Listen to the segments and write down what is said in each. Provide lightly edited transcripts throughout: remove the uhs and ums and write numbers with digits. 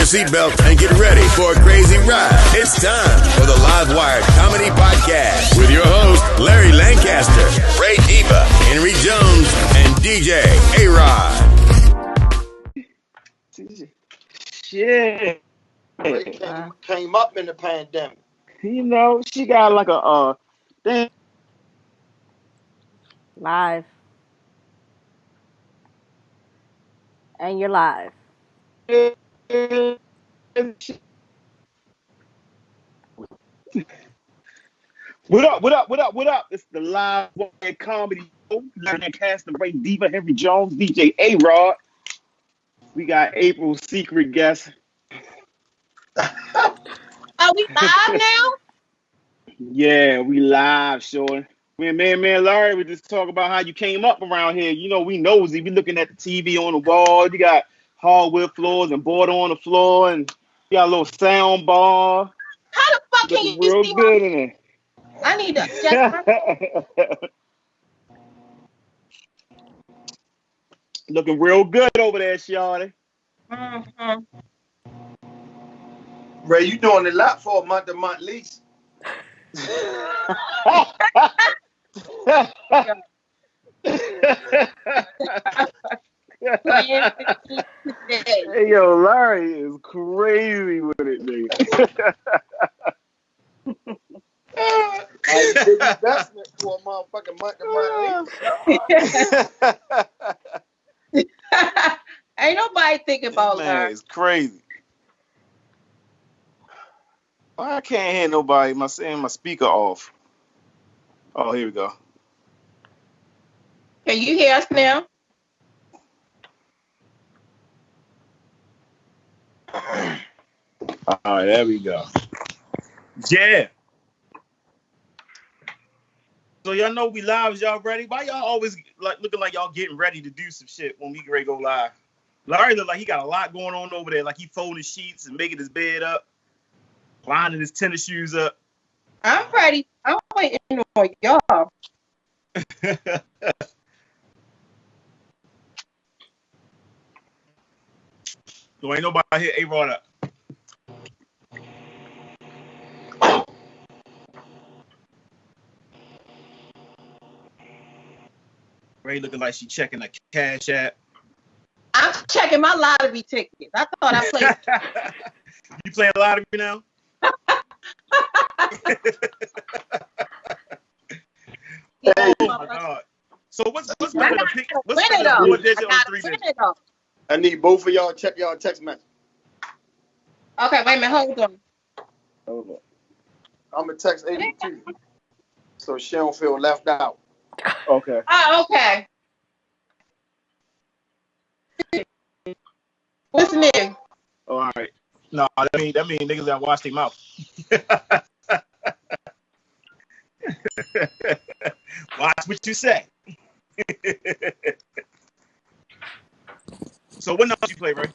your seatbelt and get ready for a crazy ride. It's time for the Live Wire Comedy Podcast with your hosts, Larry Lancaster, Ray Diva, Henry Jones, and DJ A-Rod. Shit. Ray came up in the pandemic. You know, she got like a thing. Live. And you're live. What up? It's the Live Wire Comedy Show. Larry Lancaster, Ray Diva, Henry Jones, DJ A-Rod. We got April's secret guest. Are we live now? Yeah, we live, Sean. Man, Larry, we just talk about how you came up around here. You know, we nosy. We looking at the TV on the wall. You got hardwood floors and board on the floor, and you got a little sound bar. How the fuck can you real see good in it? I need to adjust Looking real good over there, Shawty. Mm-hmm. Ray, you doing a lot for a month-to-month lease. Hey, yo, Larry is crazy with it, nigga. Big investment for a motherfucking month-to-month lease. Ain't nobody thinking about Man, that. it's crazy. I can't hear nobody. My speaker off. Oh, here we go. Can you hear us now? All right, there we go. Yeah. So y'all know we live. Is y'all ready? Why y'all always like looking like y'all getting ready to do some shit when we get ready to go live? Larry look like he got a lot going on over there. Like he folding sheets and making his bed up, lining his tennis shoes up. I'm ready. I'm waiting on y'all. So ain't nobody here. A-Rod up. Ray looking like she checking a cash app. I'm checking my lottery tickets. I thought I played. You playing lottery now? Oh my God! So what's the pick? What's the 4 digit or 3 digit? I need both of y'all to check y'all text message. Okay, wait a minute. Hold on. I'm gonna text 82 so she don't feel left out. Okay. Oh, okay. What's new? Oh, all right. No, that mean niggas gotta wash their mouth. Watch what you say. So what numbers you play, Ray?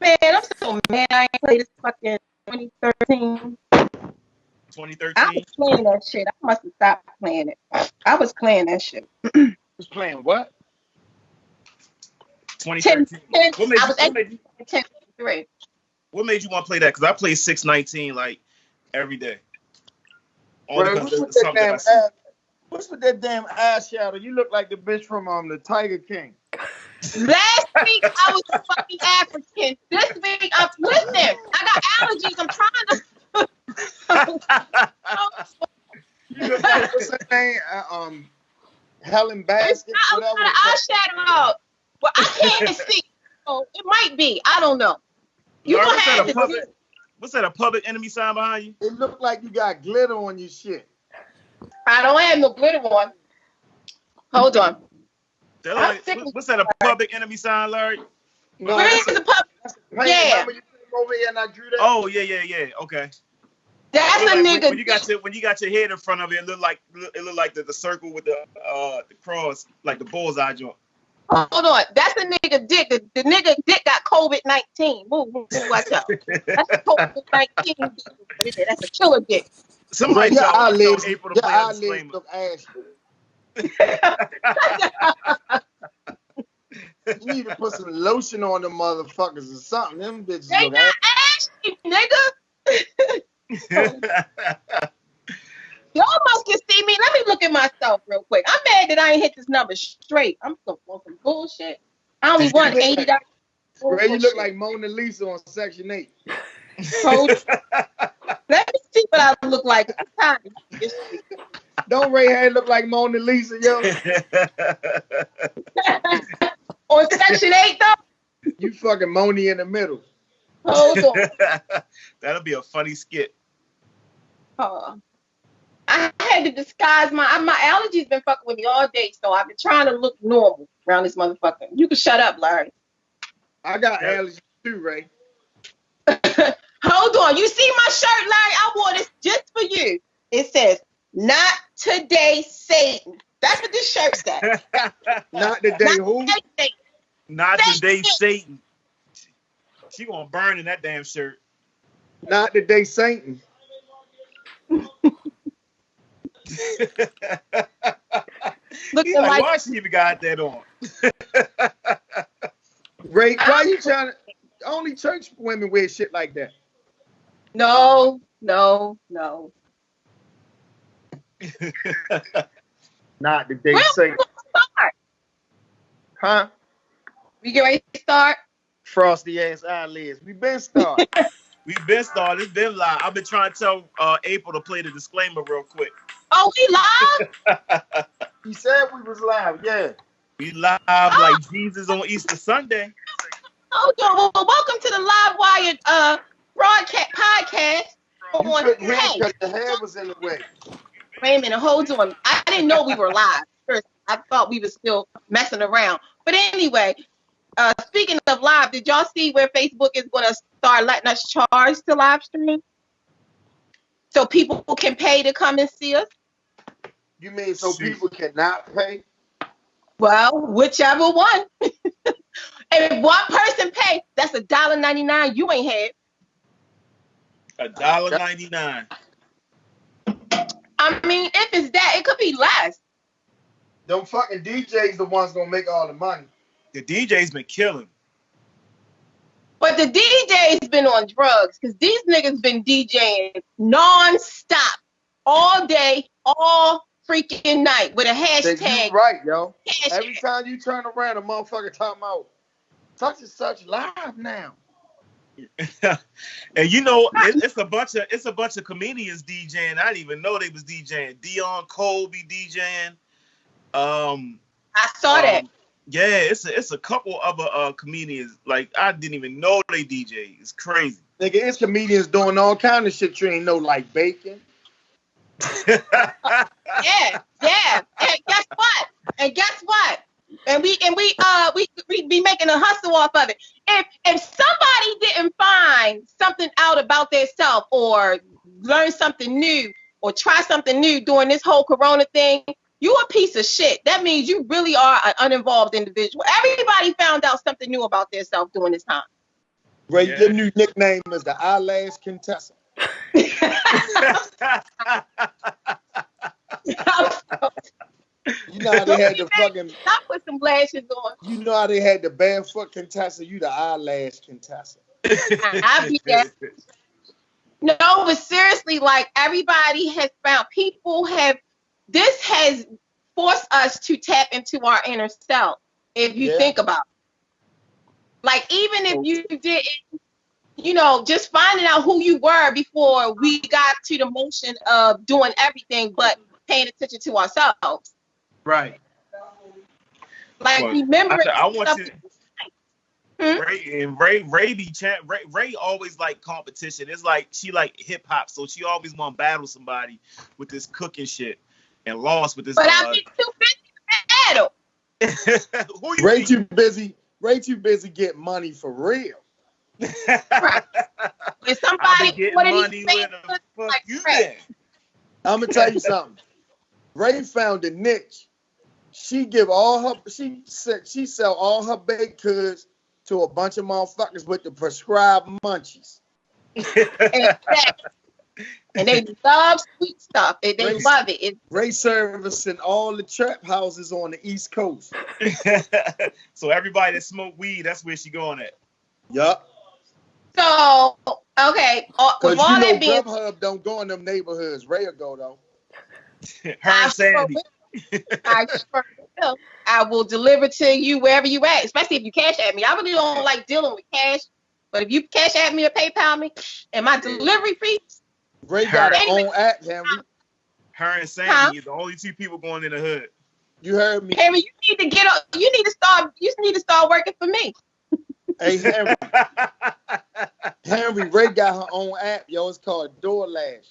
Man, I'm so mad I ain't played this fucking 2013. 2013? I was playing that shit. I must have stopped playing it. I was playing that shit. Was playing what? 10, 2013. 10, What made I was you 10, what made you want to play that? Because I play 619 like every day. Only Ray, because it's something I see. what's with that damn eyeshadow? You look like the bitch from the Tiger King. Last week I was fucking African. This week I'm listening. I got allergies. I'm trying to. You look like what's her name? Helen Basket. I'm trying to eyeshadow out. Well, I can't see. So it might be. I don't know. You Larry, gonna have to see. what's that? A public enemy sign behind you? It look like you got glitter on your shit. I don't have no glitter on. Hold on. What's that? A public enemy sign, Larry? No, Where is the public? Yeah. Remember you came over here and I drew that? Oh yeah. Okay. That's a Like nigga. when you got your head in front of it, it looked like the circle with the cross, like the bullseye joint. Hold on. That's a nigga dick. The nigga dick got COVID-19. Move, watch out. That's a COVID-19. That's a killer dick. Somebody your tell eyelids April to play a disclaimer. look ashy. need to put some lotion on the motherfuckers or something. Them bitches They look not ashy, nigga. Y'all must can see me. Let me look at myself real quick. I'm mad that I ain't hit this number straight. I'm on some bullshit. I only won $80. Ray, you look like Mona Lisa on Section 8. Let me see what I look like. I'm tired of this shit. Don't Ray hair look like Mona Lisa, yo? On Section 8, though? You fucking Moni in the middle. Hold on. That'll be a funny skit. I had to disguise my allergies been fucking with me all day, so I've been trying to look normal around this motherfucker. You can shut up, Larry. I got allergies too, Ray. Hold on. You see my shirt, Larry? I wore this just for you. It says, "Not today, Satan." That's what this shirt says. Not today, who? Not today, Satan. She gonna burn in that damn shirt. Not today, Satan. Looking like, why she even got that on? Ray, why you trying to? Only church women wear shit like that. No. Not today, Satan. Huh? We get ready to start? Frosty ass eyelids. We been started. We've been started. It's been live. I've been trying to tell April to play the disclaimer real quick. Oh, we live? He said we was live, yeah. We live like Jesus on Easter Sunday. Hold on. Well, welcome to the Live Wired broadcast podcast. You couldn't hear because the hair was in the way. Wait a minute. Hold on. I didn't know we were live. First, I thought we were still messing around. But anyway, speaking of live, did y'all see where Facebook is going to start letting us charge to live stream? So people can pay to come and see us? You mean so people cannot pay? Well, whichever one. If one person pay, that's $1.99 you ain't had. $1.99. I mean, if it's that, it could be less. Them fucking DJs the ones gonna make all the money. The DJ's been killing. But the DJ's been on drugs because these niggas been DJing non-stop all day, all freaking night with a hashtag. You right, yo. Every time you turn around, a motherfucker talking about such and such live now. And you know, it's a bunch of comedians DJing. I didn't even know they was DJing. Dion Cole be DJing. I saw that. Yeah, it's a couple other comedians. Like I didn't even know they DJ. It's crazy. Nigga, it's comedians doing all kind of shit you ain't know, like bacon. Yeah. And guess what? And we be making a hustle off of it. If somebody didn't find something out about themselves or learn something new or try something new during this whole Corona thing, you a piece of shit. That means you really are an uninvolved individual. Everybody found out something new about themselves during this time. Ray, your new nickname is the eyelash contestant. You know how they had the fucking. I put some lashes on. You know how they had the barefoot contestant. You the eyelash contestant. I be that. No, but seriously, like everybody has found. This has forced us to tap into our inner self. If you think about it. Like even if you didn't, just finding out who you were before we got to the motion of doing everything but paying attention to ourselves. Right. Like remember. I want you. Ray always like competition. It's like she like hip hop, so she always want to battle somebody with this cooking shit, and lost with this. But I've been too busy to battle. Ray too busy getting money for real. Right. When somebody what did he say? Like I'm gonna tell you something. Ray found a niche. She sell all her baked goods to a bunch of motherfuckers with the prescribed munchies. Exactly. And they love sweet stuff. They love it. Ray servicing all the trap houses on the East Coast. So everybody that smoke weed, that's where she going at. Yup. So, okay. Because you know Grubhub don't go in them neighborhoods. Ray will go, though. Her and Sandy. I will deliver to you wherever you at, especially if you cash at me. I really don't like dealing with cash, but if you cash at me or PayPal me, and my delivery fees. Ray got her own app, Henry. Her and Sandy, the only two people going in the hood. You heard me, Henry. You need to get up. You need to start working for me. Hey, Henry. Henry, Ray got her own app, yo. It's called DoorLash.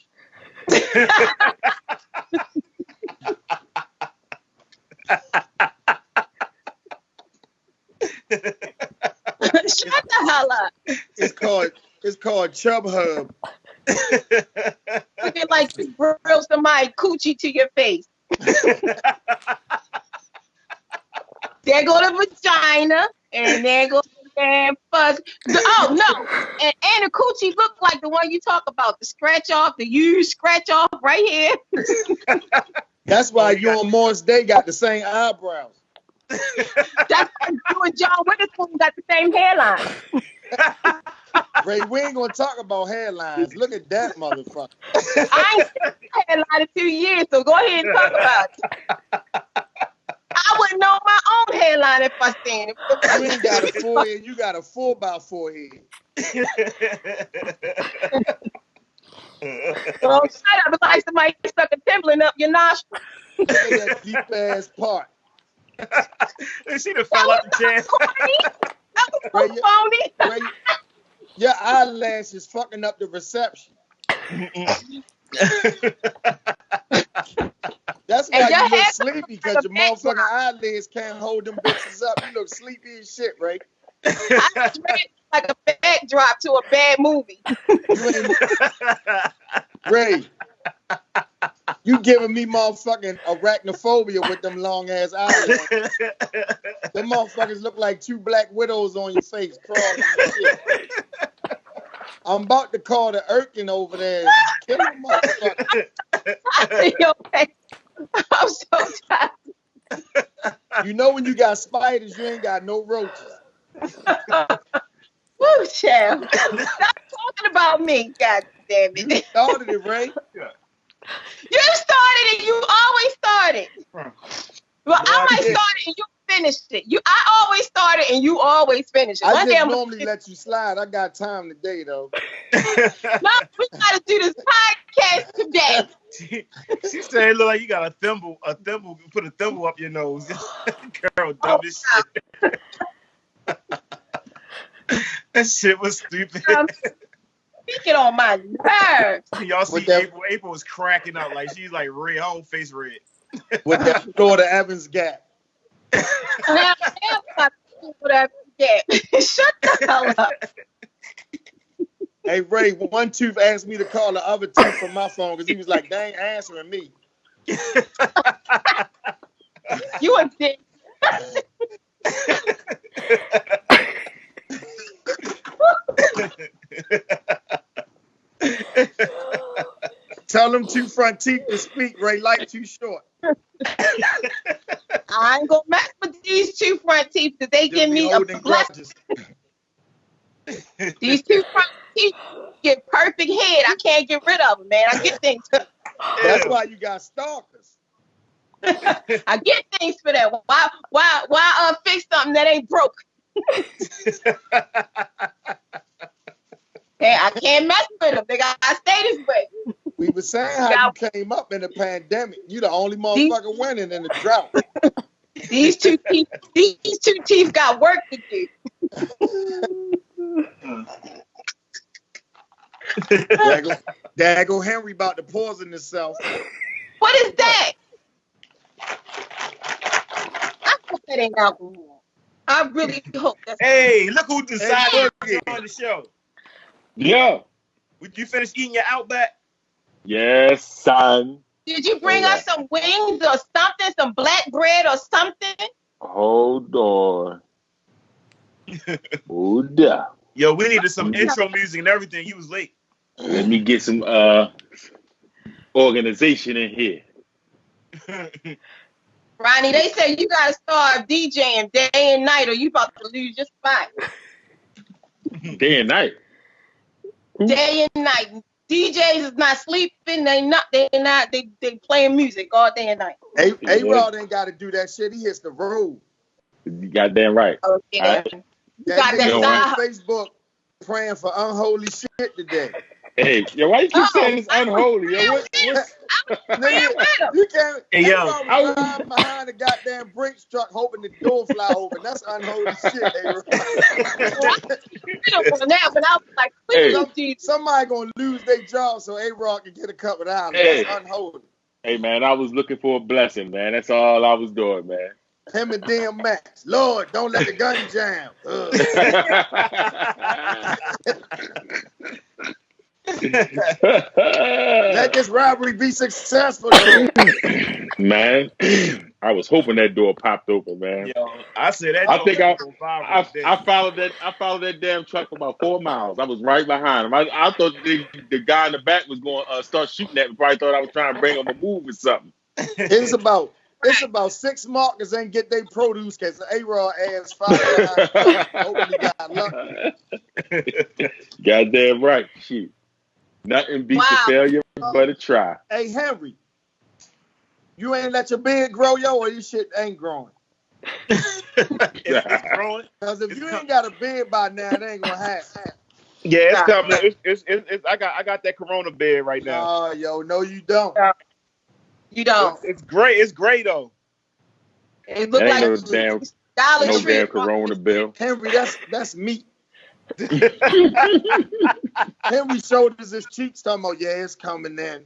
Shut the hell up. It's called Chub Hub. Looking like you grilled somebody coochie to your face. There go the vagina, and there go the damn fuzz. Oh no, and the coochie look like the one you talk about, the scratch off, the huge scratch off right here. That's why you and Morris Day got the same eyebrows. That's why you and John Witherspoon got the same hairline. Ray, we ain't gonna talk about hairlines. Look at that motherfucker. I ain't seen a hairline in 2 years, so go ahead and talk about it. I wouldn't know my own hairline if I seen it. You ain't got a forehead, you got a 4x4 head. So shut up, it's like somebody stuck a Timberland up your nostril. Look at that deep ass part. She done fell out the chair. That was so phony. Ray, your eyelash is fucking up the reception. That's why you look sleepy, because your motherfucking eyelids can't hold them bitches up. You look sleepy as shit, Ray. I read like a backdrop to a bad movie. Ray, you giving me motherfucking arachnophobia with them long ass eyelids. Them motherfuckers look like two black widows on your face crawling and shit. I'm about to call the Erkin over there and kill him, motherfucker. I'm so tired. You know when you got spiders, you ain't got no roaches. Woo, child. Stop talking about me, god damn it. You started it, Ray. You started it. You always started. Well, I might start it and you finished it. I always started and you always finish it. I just normally let you slide. I got time today, though. No, we gotta do this podcast today. She said it look like you got a thimble, put a thimble up your nose. Girl, dumb as shit. That shit was stupid. Speaking on my nerves. Y'all see April was cracking up like she's like red, her whole face red. With that Florida Evans gap. Shut the hell up. Hey, Ray, one tooth asked me to call the other tooth from my phone because he was like, they ain't answering me. You a dick. Tell them two front teeth to speak, Ray. Life too short. I ain't gonna mess with these two front teeth because they give me a blessing. These two front teeth get perfect head. I can't get rid of them, man. I get things. That's why you got stalkers. I get things for that. Why fix something that ain't broke? Hey, I can't mess with them. They gotta stay this way. We were saying how you came up in the pandemic. You the only motherfucker winning in the drought. These two teeth got work to do. Dago Henry about to poison himself. What is that? I hope that ain't alcohol. I really hope that's. Hey, look who decided to be on the show. Yeah. Would you finish eating your Outback? Yes, son. Did you bring us some wings or something, some black bread or something? Hold on. Hold up. Yo, we needed some intro music and everything. You was late. Let me get some organization in here. Ronnie, they say you gotta start DJing day and night, or you about to lose your spot. Day and night. Day and night. DJs is not sleeping. They playing music all day and night. A-Rod ain't got to do that shit. He hits the road. You goddamn right. Oh, yeah. You got that on side. Facebook praying for unholy shit today. Hey, yo, why you keep saying it's unholy? Yo, Nigga, you can't. Hey, yo, I was riding behind the goddamn Brinks truck hoping the door fly open. That's unholy shit, A-Rod. But I was like, please, Jesus. Somebody gonna lose their job so A-Rod can get a cup of the island. Hey. That's unholy. Hey, man, I was looking for a blessing, man. That's all I was doing, man. Him and damn Max. Lord, don't let the gun jam. Let this robbery be successful, though. Man, I was hoping that door popped open, man. Yo, I said that. I followed that damn truck for about 4 miles. I was right behind him. I thought the guy in the back was going to start shooting at me. Probably thought I was trying to bring him a move or something. It's about 6 markers ain't get their produce because A-Rod ass followed. Hopefully got lucky. Goddamn right. Shoot. Nothing beats a failure but a try. Hey, Henry, you ain't let your beard grow, yo, or your shit ain't growing? It's growing. Because if you ain't got a beard by now, it ain't gonna happen. Yeah, it's coming. It's I got that Corona beard right now. Oh, yo, no, you don't. You don't. It's great. It's great though. It look That ain't like no damn Corona bill. Henry, that's meat. Henry showed us his cheeks, talking about, yeah, it's coming in.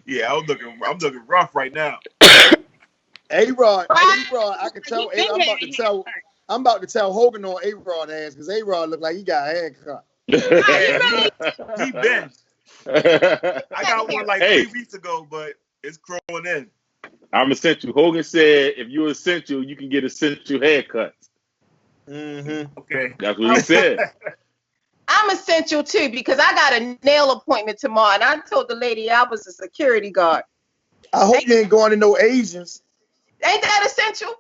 Yeah, I'm looking rough right now. A-Rod, I can tell. I'm about to tell Hogan on A-Rod ass because A-Rod look like he got a haircut. He been. I got one like 3 weeks ago, but it's growing in. I'm essential. Hogan said, if you're essential, you can get essential haircuts. Mm-hmm. Okay. That's what he said. I'm essential too because I got a nail appointment tomorrow, and I told the lady I was a security guard. I hope you ain't going to no Asians. Ain't that essential?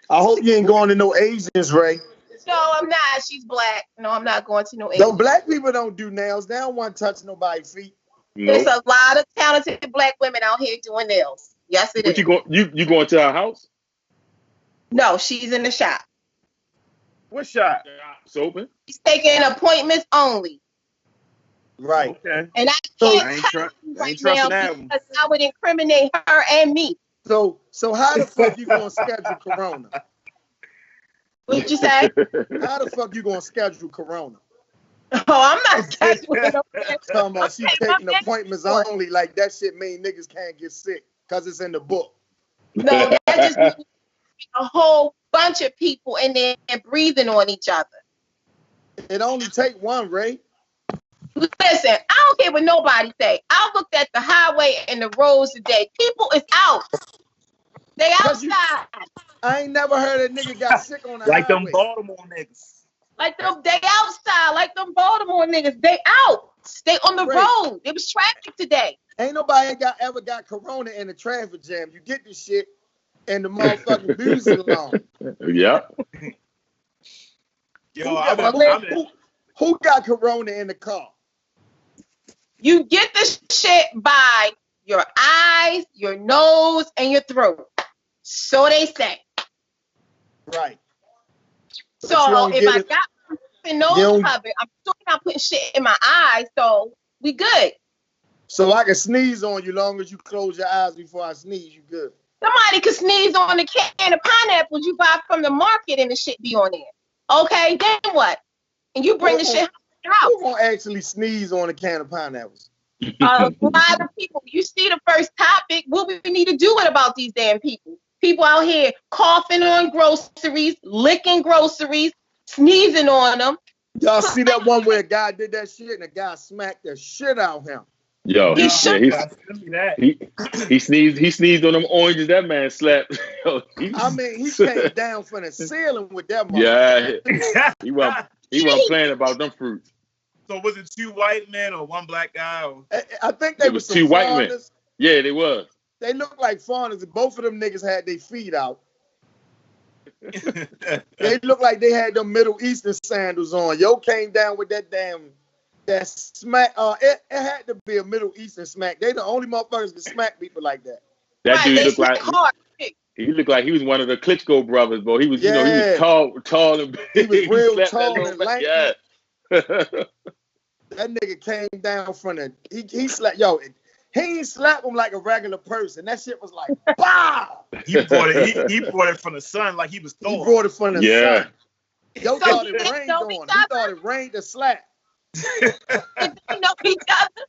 I hope you ain't going to no Asians, Ray. No, I'm not. She's black. No, I'm not going to no Asians. No, black people don't do nails. They don't want to touch nobody's feet. There's a lot of talented black women out here doing nails. Yes, it is. You going to her house? No, she's in the shop. What shop? It's open. She's taking appointments only. Right. Okay. And I can't tell you right now because I would incriminate her and me. So how the fuck you gonna schedule Corona? What'd you say? How the fuck you gonna schedule Corona? Oh, I'm not scheduling. Talking about she taking appointments only, like that shit mean niggas can't get sick because it's in the book. No, that just means a whole bunch of people in there breathing on each other. It only take one, Ray. Listen, I don't care what nobody say. I looked at the highway and the roads today. People is out. They outside. I ain't never heard a nigga got sick on the like highway. Them Baltimore niggas. Like them, they outside. Like them Baltimore niggas. They out. They on the road. It was traffic today. Ain't nobody ever got Corona in a traffic jam. You get this shit and the motherfucking music along. Yeah. Yo, who got Corona in the car? You get this shit by your eyes, your nose, and your throat. So they say. Right. So if I got my nose covered, I'm still not putting shit in my eyes, so we good. So I can sneeze on you long as you close your eyes before I sneeze, you good. Somebody could sneeze on the can of pineapples you buy from the market and the shit be on there. Okay, then what? And you bring the shit out. Who gonna actually sneeze on a can of pineapples? A lot of people. You see the first topic. What we need to do about these damn people? People out here coughing on groceries, licking groceries, sneezing on them. Y'all see that one where a guy did that shit and the guy smacked the shit out of him? Yo, He he shook. yeah, he sneezed on them oranges. That man slept. Yo, I mean, he came down from the ceiling with that motherfucker. yeah, he wasn't playing about them fruits. So was it 2 white men or 1 black guy? Or... I think they It were was some 2 white men. foreigners. Yeah, they was. They looked like foreigners, and both of them niggas had their feet out. They looked like they had them Middle Eastern sandals on. Yo came down with that smack. It had to be a Middle Eastern smack. They the only motherfuckers that smack people like that. That Right, dude they looked like hard. he looked like he was one of the Klitschko brothers, boy. He was, Yeah. he was tall and big. He was real slept tall that and little- lanky. Yeah. That nigga came down from the he slapped he ain't slap him like a regular person. That shit was like bow. He brought it from the sun like he was He Thor. brought it from the Yeah. sun. Yo So thought he it didn't rained know on him. each He other? thought it rained a slap. Did they know each other?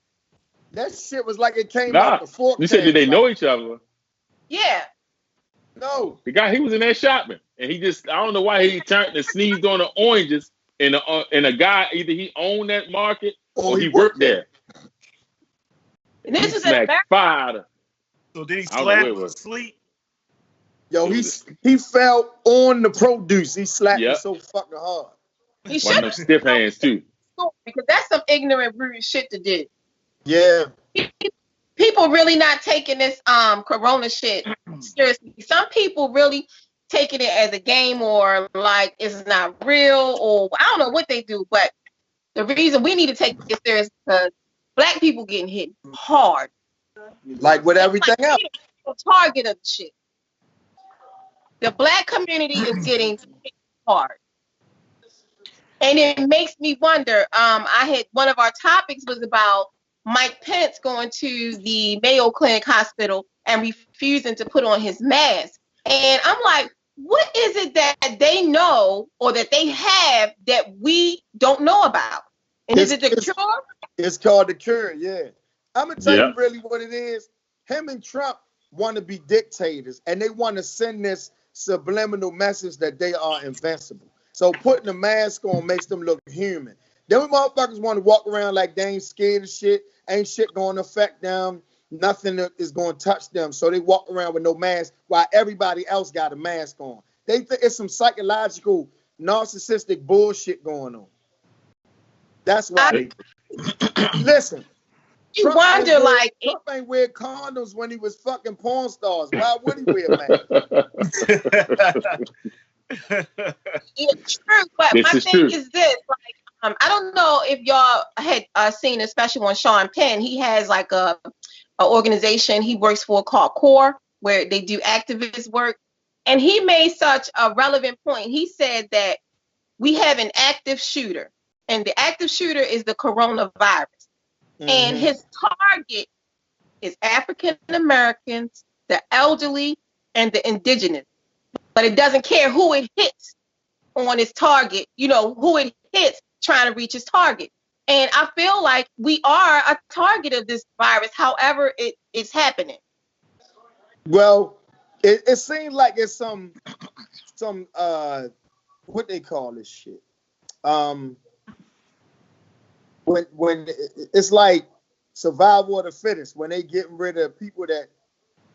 That shit was like it came Nah, out the fork. you said did they know each other? Yeah. No. The guy, he was in there shopping, and he just, I don't know why he turned and sneezed on the oranges, and a guy, either he owned that market or he worked there. And this He is in smacked America. fire. So did he I don't know slap where it him was. asleep? Yo, he fell on the produce. He slapped him Yep. so fucking hard. He One of them should stiff hands too. because that's some ignorant, rude shit to do. Yeah. People really not taking this corona shit seriously. Some people really taking it as a game or like it's not real or I don't know what they do, but the reason we need to take it serious because black people getting hit hard. Like with everything else. The target of the shit. The black community is getting hit hard. And it makes me wonder, I had one of our topics was about Mike Pence going to the Mayo Clinic Hospital and refusing to put on his mask. And I'm like, what is it that they know or that they have that we don't know about? And is it the cure? It's called the cure, yeah. I'm going to tell Yeah. you really what it is. Him and Trump want to be dictators, and they want to send this subliminal message that they are invincible. So putting a mask on makes them look human. Them motherfuckers want to walk around like they ain't scared of shit. Ain't shit going to affect them. Nothing is going to touch them. So they walk around with no mask while everybody else got a mask on. They think it's some psychological, narcissistic bullshit going on. That's why. Listen. You wonder, like, Trump ain't wear condoms when he was fucking porn stars. Why would he wear masks? It's true, but This my is thing true. is this: like, I don't know if y'all had seen, especially on Sean Penn. He has like a organization he works for called CORE, where they do activist work, and he made such a relevant point. He said that we have an active shooter, and the active shooter is the coronavirus, and his target is African Americans, the elderly, and the indigenous. But it doesn't care who it hits on its target, you know, who it hits trying to reach its target. And I feel like we are a target of this virus, however it's happening. Well, it seems like it's some what they call this shit. When it's like survival of the fittest, when they getting rid of people that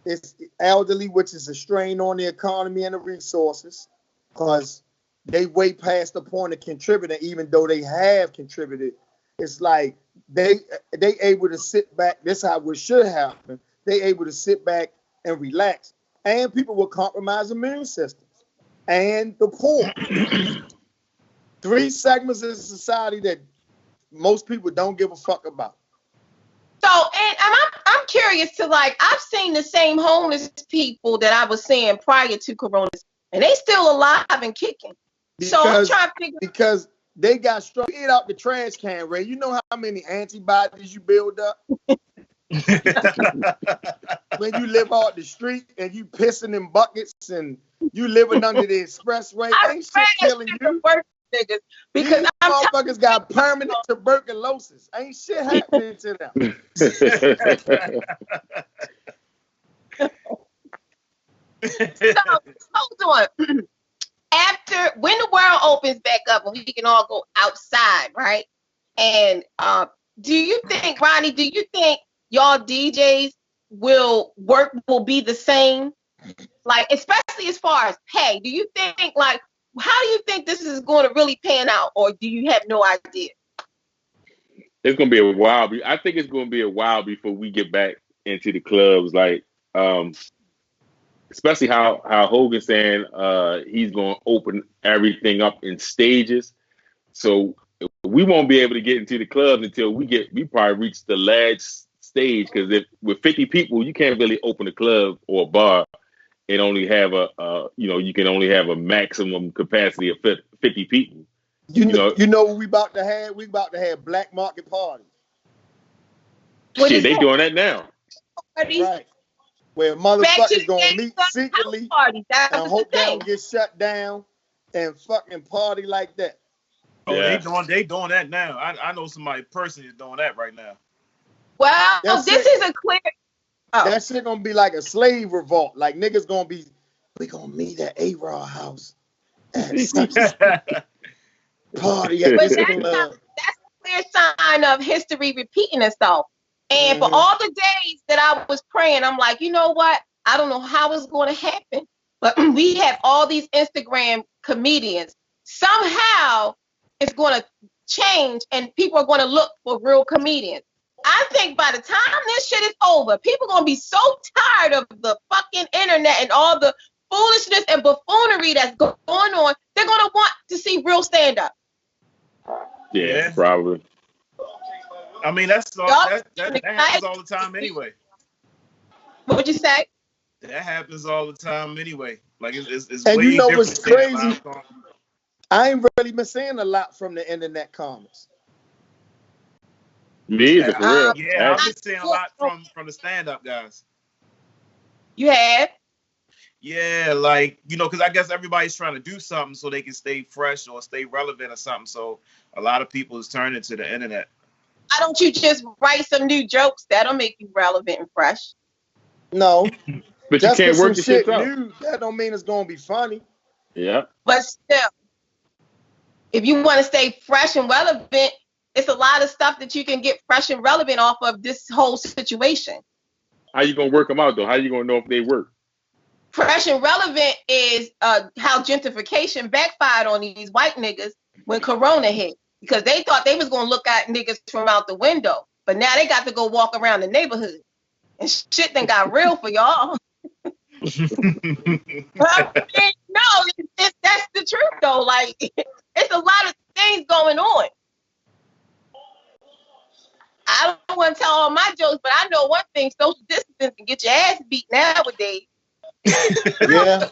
it's elderly, which is a strain on the economy and the resources, because they way past the point of contributing, even though they have contributed. It's like they able to sit back. This is how it should happen. They able to sit back and relax. And people with compromised immune systems. And the poor. 3 segments of society that most people don't give a fuck about. So, and I'm curious to, like, I've seen the same homeless people that I was seeing prior to Corona, and they still alive and kicking. So I'm trying to figure because they got straight out the trash can, Ray. You know how many antibodies you build up when you live out the street and you pissing in buckets and you living under the expressway. Ain't shit killing you. Niggas, because these motherfuckers got permanent tuberculosis. Ain't shit happening to them. So hold on. After when the world opens back up and we can all go outside, right? And do you think, Ronnie? Do you think y'all DJs will be the same? Like, especially as far as pay. Do you think, like, how do you think this is going to really pan out, or do you have no idea? It's gonna be a while. I think it's gonna be a while before we get back into the clubs. Like, especially how Hogan's saying he's gonna open everything up in stages. So we won't be able to get into the clubs until we probably reach the last stage. Because if with 50 people, you can't really open a club or a bar and only have you can only have a maximum capacity of 50 people. You know what we about to have? We about to have black market parties. Shit, they doing that now. Right. Where motherfuckers gonna meet secretly and hope they don't get shut down and fucking party like that. Oh, yeah. they doing that now. I know somebody personally is doing that right now. Well, this is a clear. Oh. That shit gonna be like a slave revolt. Like niggas gonna be, we gonna meet at A-Raw house at such party at this club. That's a clear sign of history repeating itself. And for all the days that I was praying, I'm like, you know what? I don't know how it's going to happen, but we have all these Instagram comedians. Somehow it's going to change and people are going to look for real comedians. I think by the time this shit is over, people are going to be so tired of the fucking internet and all the foolishness and buffoonery that's going on. They're going to want to see real stand-up. Yeah, probably. I mean, that happens all the time anyway. What would you say? That happens all the time anyway. Like it's and way you know different what's crazy? than I ain't really been seeing a lot from the internet comments. Me either, for real. Yeah, I've been seeing a lot from the stand-up guys. You have? Yeah, like, because I guess everybody's trying to do something so they can stay fresh or stay relevant or something. So a lot of people is turning to the internet. Why don't you just write some new jokes that'll make you relevant and fresh? No. But you can't work the shit out. New, that don't mean it's going to be funny. Yeah. But still, if you want to stay fresh and relevant, it's a lot of stuff that you can get fresh and relevant off of this whole situation. How you going to work them out, though? How you going to know if they work? Fresh and relevant is how gentrification backfired on these white niggas when Corona hit. Because they thought they was going to look at niggas from out the window. But now they got to go walk around the neighborhood. And shit done got real for y'all. But, that's the truth, though. Like, it's a lot of things going on. I don't want to tell all my jokes, but I know one thing. Social distance can get your ass beat nowadays. Yeah.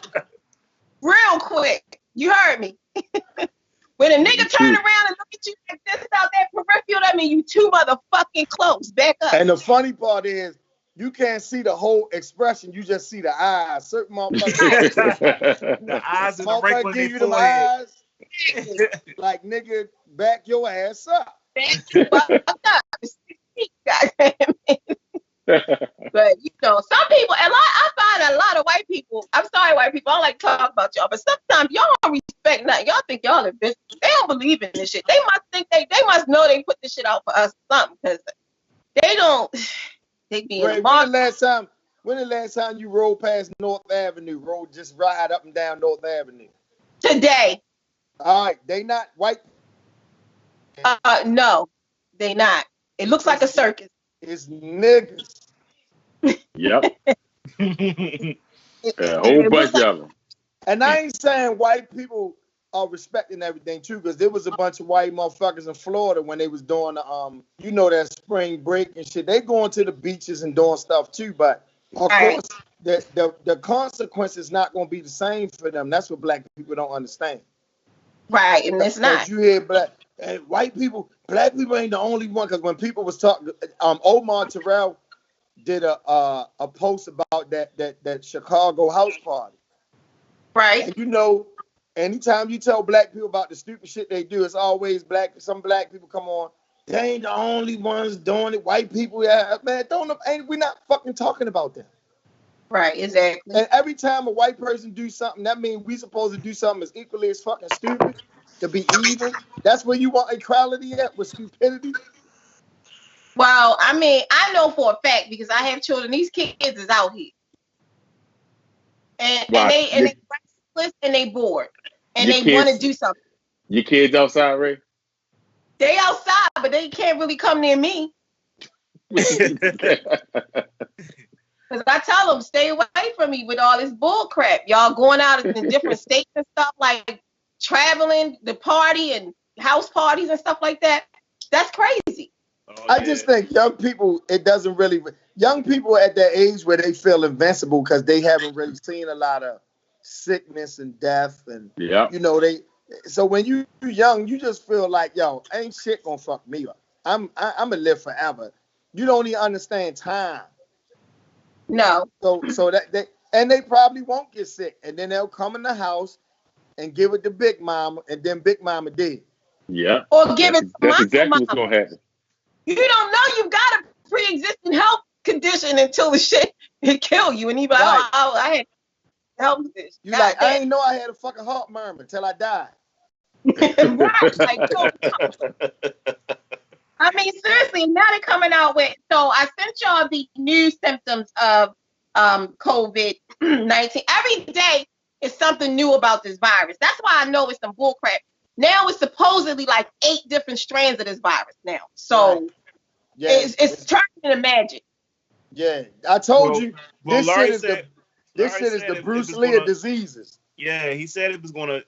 Real quick. You heard me. When a nigga turn around and look at you like this out that peripheral, that mean you too motherfucking close. Back up. And the funny part is, you can't see the whole expression. You just see the eyes. Certain motherfuckers. The eyes and the motherfucker wrinkle give in you their them forehead. eyes. Like, nigga, back your ass up. Back you up. Goddamn it. But, some people, and I find a lot of white people, I'm sorry, white people, I don't like to talk about y'all, but sometimes y'all don't respect nothing. Y'all think y'all are business. They don't believe in this shit. They must think they must know they put this shit out for us or something, because they don't, they be in the market. When the last time you rode past North Avenue, just ride up and down North Avenue? Today. All right, they not white. No, they not. It looks like a circus. It's niggas. Yep. A whole bunch of them. And I ain't saying white people are respecting everything too, because there was a bunch of white motherfuckers in Florida when they was doing that spring break and shit. They going to the beaches and doing stuff too, but of course the consequence is not going to be the same for them. That's what black people don't understand. Right, and it's not. You hear black people ain't the only one, because when people was talking, Omar Terrell did a post about that Chicago house party. Right. And anytime you tell black people about the stupid shit they do, it's always some black people come on. They ain't the only ones doing it. White people, man, we're not fucking talking about them. Right, exactly. And every time a white person do something, that means we supposed to do something as equally as fucking stupid to be even. That's where you want equality at, with stupidity. Well, I mean, I know for a fact because I have children. These kids is out here, and Why? they restless and they bored, and Your they want to kids, do something. your kids outside, Ray? They outside, but they can't really come near me because I tell them stay away from me with all this bull crap. Y'all going out in different states and stuff, like traveling, the party and house parties and stuff like that. That's crazy. I just think young people, young people at that age where they feel invincible because they haven't really seen a lot of sickness and death. And, so when you young, you just feel like, yo, ain't shit gonna fuck me up. I'm gonna live forever. You don't even understand time. No. So that they probably won't get sick. And then they'll come in the house and give it to Big Mama, and then Big Mama dead. Yeah. Or give it to That's my exactly mom. what's gonna happen. You don't know you got a pre-existing health condition until the shit it kill you, and you be like, Right. I had health condition. You like, I ain't know I had a fucking heart murmur until I died. Right. Like, I mean, seriously, now they're coming out with. So I sent y'all the new symptoms of COVID-19. Every day is something new about this virus. That's why I know it's some bullcrap. Now it's supposedly like 8 different strands of this virus now. So right. Yeah, it's turning into magic. Yeah, I told you this shit is the Bruce Lee of diseases. Yeah, he said it's gonna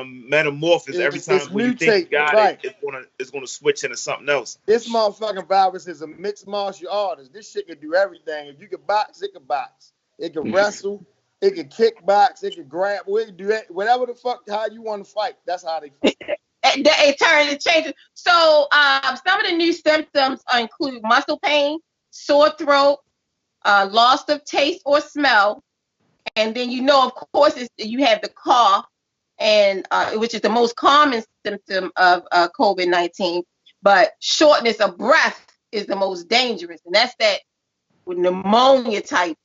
metamorphose every time it's when you think you got it, it's gonna switch into something else. This motherfucking virus is a mixed martial artist. This shit can do everything. If you can box, it can box. It can wrestle. It can kickbox. It can grab. It can do it. Whatever the fuck how you want to fight. That's how they fight. It turns and changes. So some of the new symptoms include muscle pain, sore throat, loss of taste or smell, and then of course, you have the cough, and which is the most common symptom of COVID-19. But shortness of breath is the most dangerous, and that's that with pneumonia type.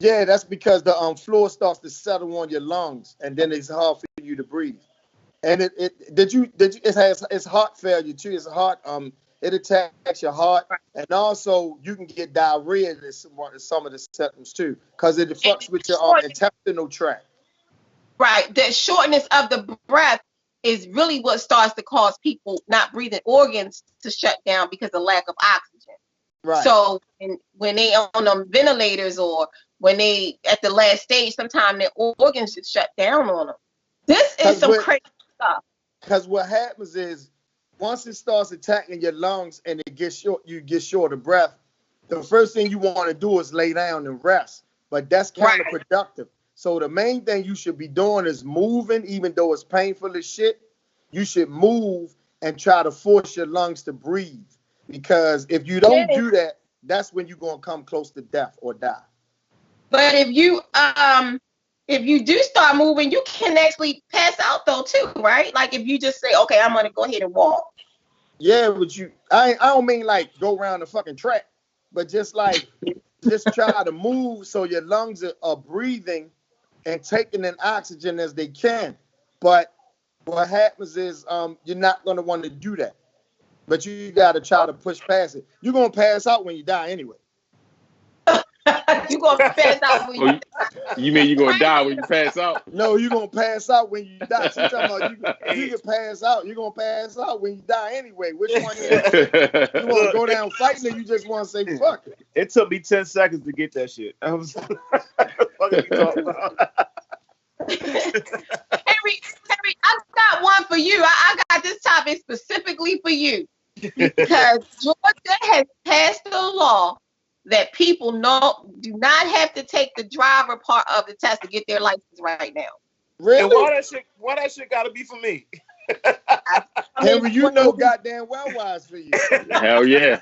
Yeah, that's because the floor starts to settle on your lungs, and then it's hard for you to breathe. And it's heart failure too. It's heart it attacks your heart, and also you can get diarrhea. That's some of the symptoms too, because it fucks with your intestinal tract. Right, the shortness of the breath is really what starts to cause people not breathing organs to shut down because of lack of oxygen. Right. So when they on them ventilators or when they at the last stage, sometimes their organs just shut down on them. This is some crazy stuff. Because what happens is once it starts attacking your lungs and you get short of breath, the first thing you want to do is lay down and rest. But that's counterproductive. So the main thing you should be doing is moving, even though it's painful as shit. You should move and try to force your lungs to breathe. Because if you don't do that, that's when you're going to come close to death or die. But if you do start moving, you can actually pass out though too, right? Like if you just say, okay, I'm gonna go ahead and walk. Yeah, but I don't mean like go around the fucking track, but just try to move so your lungs are breathing and taking in oxygen as they can. But what happens is you're not gonna want to do that. But you gotta try to push past it. You're gonna pass out when you die anyway. You're gonna pass out when you die. You mean you're gonna die when you pass out? No, you're gonna pass out when you die. She's talking about you can pass out. You're gonna pass out when you die anyway. Which one you want to go down fighting or you just want to say fuck it? It took me 10 seconds to get that shit. I was what are you talking about? Henry, I've got one for you. I got this topic specifically for you. Because Georgia has passed a law that people do not have to take the driver part of the test to get their license right now. Really? And why that shit gotta be for me? Henry, you know goddamn well why it's for you. Hell yeah.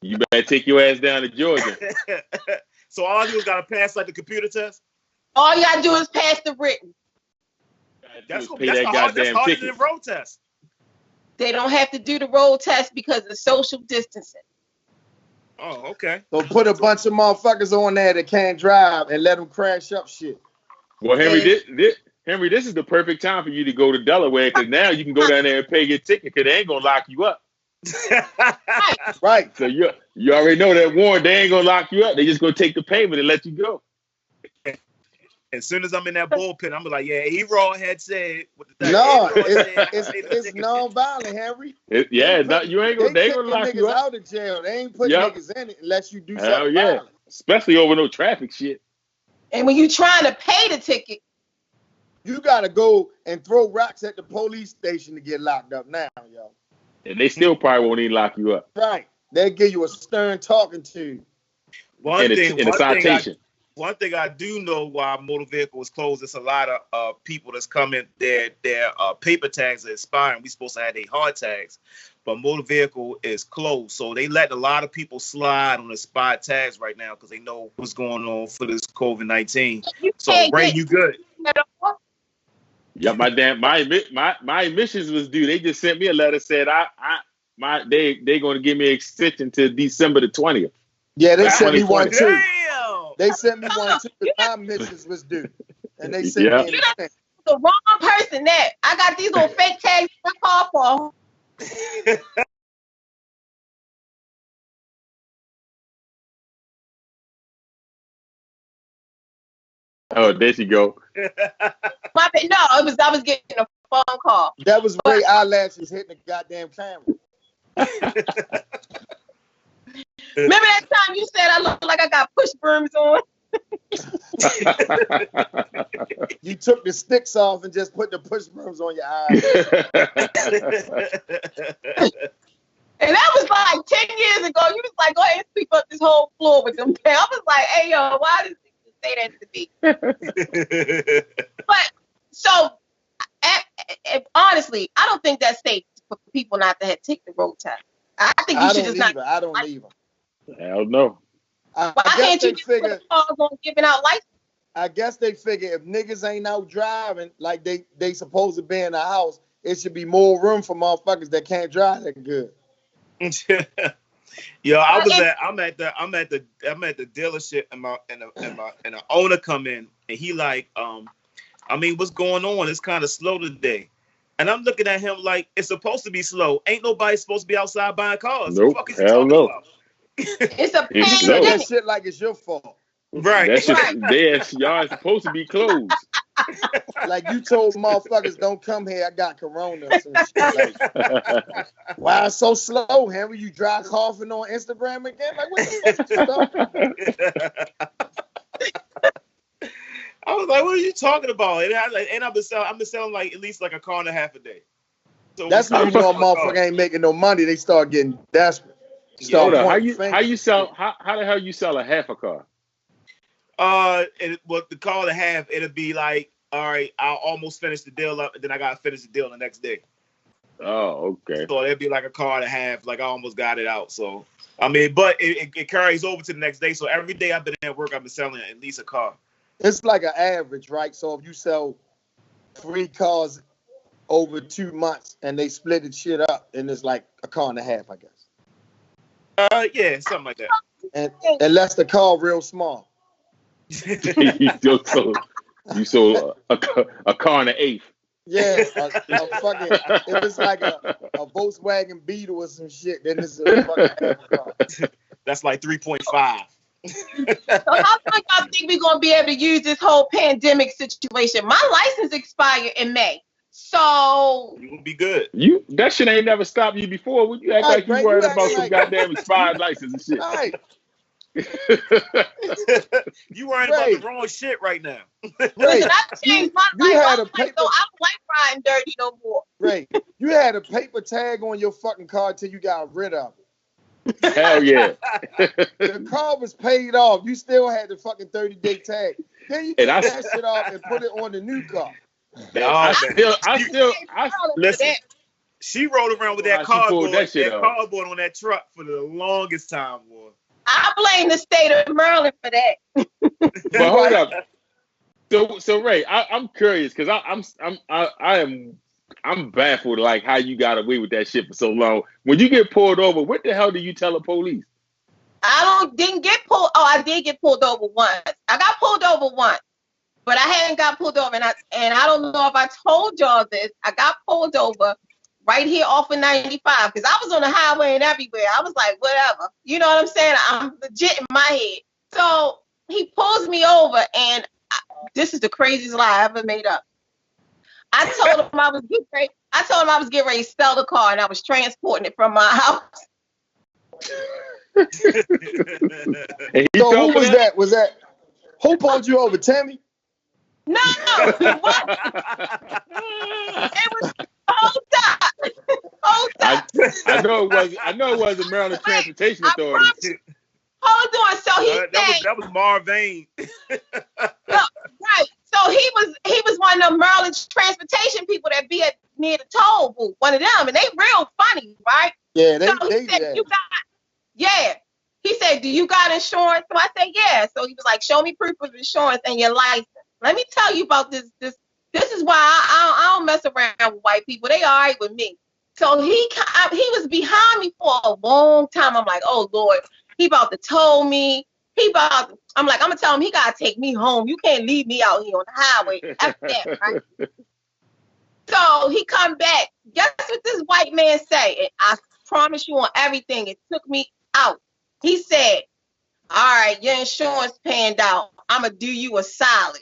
You better take your ass down to Georgia. So all you gotta pass like the computer test? All you gotta do is pass the written. That's that harder goddamn than ticket. the road test. They don't have to do the road test because of social distancing. Oh, okay. So put a bunch of motherfuckers on there that can't drive and let them crash up shit. Well, Henry, this is the perfect time for you to go to Delaware because now you can go down there and pay your ticket because they ain't gonna lock you up. Right. So you already know that warrant, they ain't gonna lock you up. They just gonna take the payment and let you go. As soon as I'm in that bullpen, I'm like, yeah, E-Raw had said. No, it's non-violent, Henry. You ain't gonna. They ain't gonna lock you niggas up. out of jail. They ain't put niggas in it unless you do Hell something yeah. violent. Especially over no traffic shit. And when you trying to pay the ticket, you gotta go and throw rocks at the police station to get locked up now, yo. And they still probably won't even lock you up. Right. They give you a stern talking to. One thing I do know why motor vehicle is closed, it's a lot of people that's coming, their paper tags are expiring. We supposed to have their hard tags, but motor vehicle is closed. So they let a lot of people slide on the expired tags right now because they know what's going on for this COVID-19. So Ray, you good? Yeah, my emissions was due. They just sent me a letter said they going to give me an extension to December the 20th. Yeah, they sent me one too. Damn. They sent me one too. My emissions was due, and they sent me an extension. The wrong person. That I got these little fake tags I call for. Oh, there you go. No, I was getting a phone call. That was Ray eyelashes hitting the goddamn camera. Remember that time you said I look like I got push brooms on? You took the sticks off and just put the push brooms on your eyes. And that was like 10 years ago. You was like, go ahead and sweep up this whole floor with them. I was like, hey, yo, why did you say that to me? But so, honestly, I don't think that's safe for people not to have take the road test. I think you should just not. I don't either. Hell no. Why can't you just put the pause on giving out license? I guess they figure if niggas ain't out driving like they supposed to be in the house, it should be more room for motherfuckers that can't drive that good. Yo, I'm at the dealership and the owner come in and he like, what's going on? It's kind of slow today. And I'm looking at him like it's supposed to be slow. Ain't nobody supposed to be outside buying cars. Nope. What the fuck is you talking about? It's a You pain. say that shit like it's your fault. Right. That shit, y'all are supposed to be closed. Like you told motherfuckers don't come here. I got corona or some shit. Like, why it's so slow, Henry? You dry coughing on Instagram again? Like what the fuck? I was like, what are you talking about? And I've been selling like at least like a car and a half a day. So that's when you know a motherfucker ain't making no money. They start getting desperate. How the hell you sell a half a car? The car and a half, it'll be like, all right, I'll almost finish the deal up, and then I gotta finish the deal the next day. Oh, okay. So it'd be like a car and a half, like I almost got it out. So but it carries over to the next day. So every day I've been at work, I've been selling at least a car. It's like an average, right? So if you sell 3 cars over 2 months and they split the shit up, then it's like a car and a half, I guess. Yeah, something like that. And unless the car real small. You sold a car and an eighth. Yeah, a fucking. It was like a Volkswagen Beetle or some shit. Then it's a fucking car. That's like 3.5. So how long y'all think we're gonna be able to use this whole pandemic situation? My license expired in May. So You will be good. That shit ain't never stopped you before. When you act like you worried about some goddamn expired license and shit. Right. You worried about the wrong shit right now. Listen, I changed my life. So I don't like riding dirty no more. Right. You had a paper tag on your fucking car till you got rid of it. Hell yeah. The car was paid off. You still had the fucking 30-day tag. Then you took that shit off and put it on the new car. Listen. She rode around with that cardboard on that truck for the longest time, boy. I blame the state of Maryland for that. But hold up. So Ray, I'm curious because I'm baffled like how you got away with that shit for so long. When you get pulled over, what the hell do you tell the police? Didn't get pulled. Oh, I did get pulled over once. I got pulled over once, but I hadn't got pulled over, and I don't know if I told y'all this. I got pulled over right here off of 95, because I was on the highway and everywhere. I was like, whatever. You know what I'm saying? I'm legit in my head. So he pulls me over, and this is the craziest lie I ever made up. I told him I was getting ready to sell the car, and I was transporting it from my house. So who was that? Who pulled you over, Tammy? No, what? It was hold up. I know it was the Maryland Transportation Authority. Hold on. So he said that was Marvin. Right. So he was one of the Maryland transportation people that be near the toll booth, one of them, and they real funny, right? Yeah, He said, do you got insurance? So I said, yeah. So he was like, show me proof of insurance and your license. Let me tell you about this. This is why I don't mess around with white people. They all right with me. So he was behind me for a long time. I'm like, oh Lord, he about to toll me. I'm like, I'm gonna tell him he gotta take me home. You can't leave me out here on the highway. F that, right? So he come back. Guess what this white man say? And I promise you on everything, it took me out. He said, all right, your insurance panned out. I'm gonna do you a solid.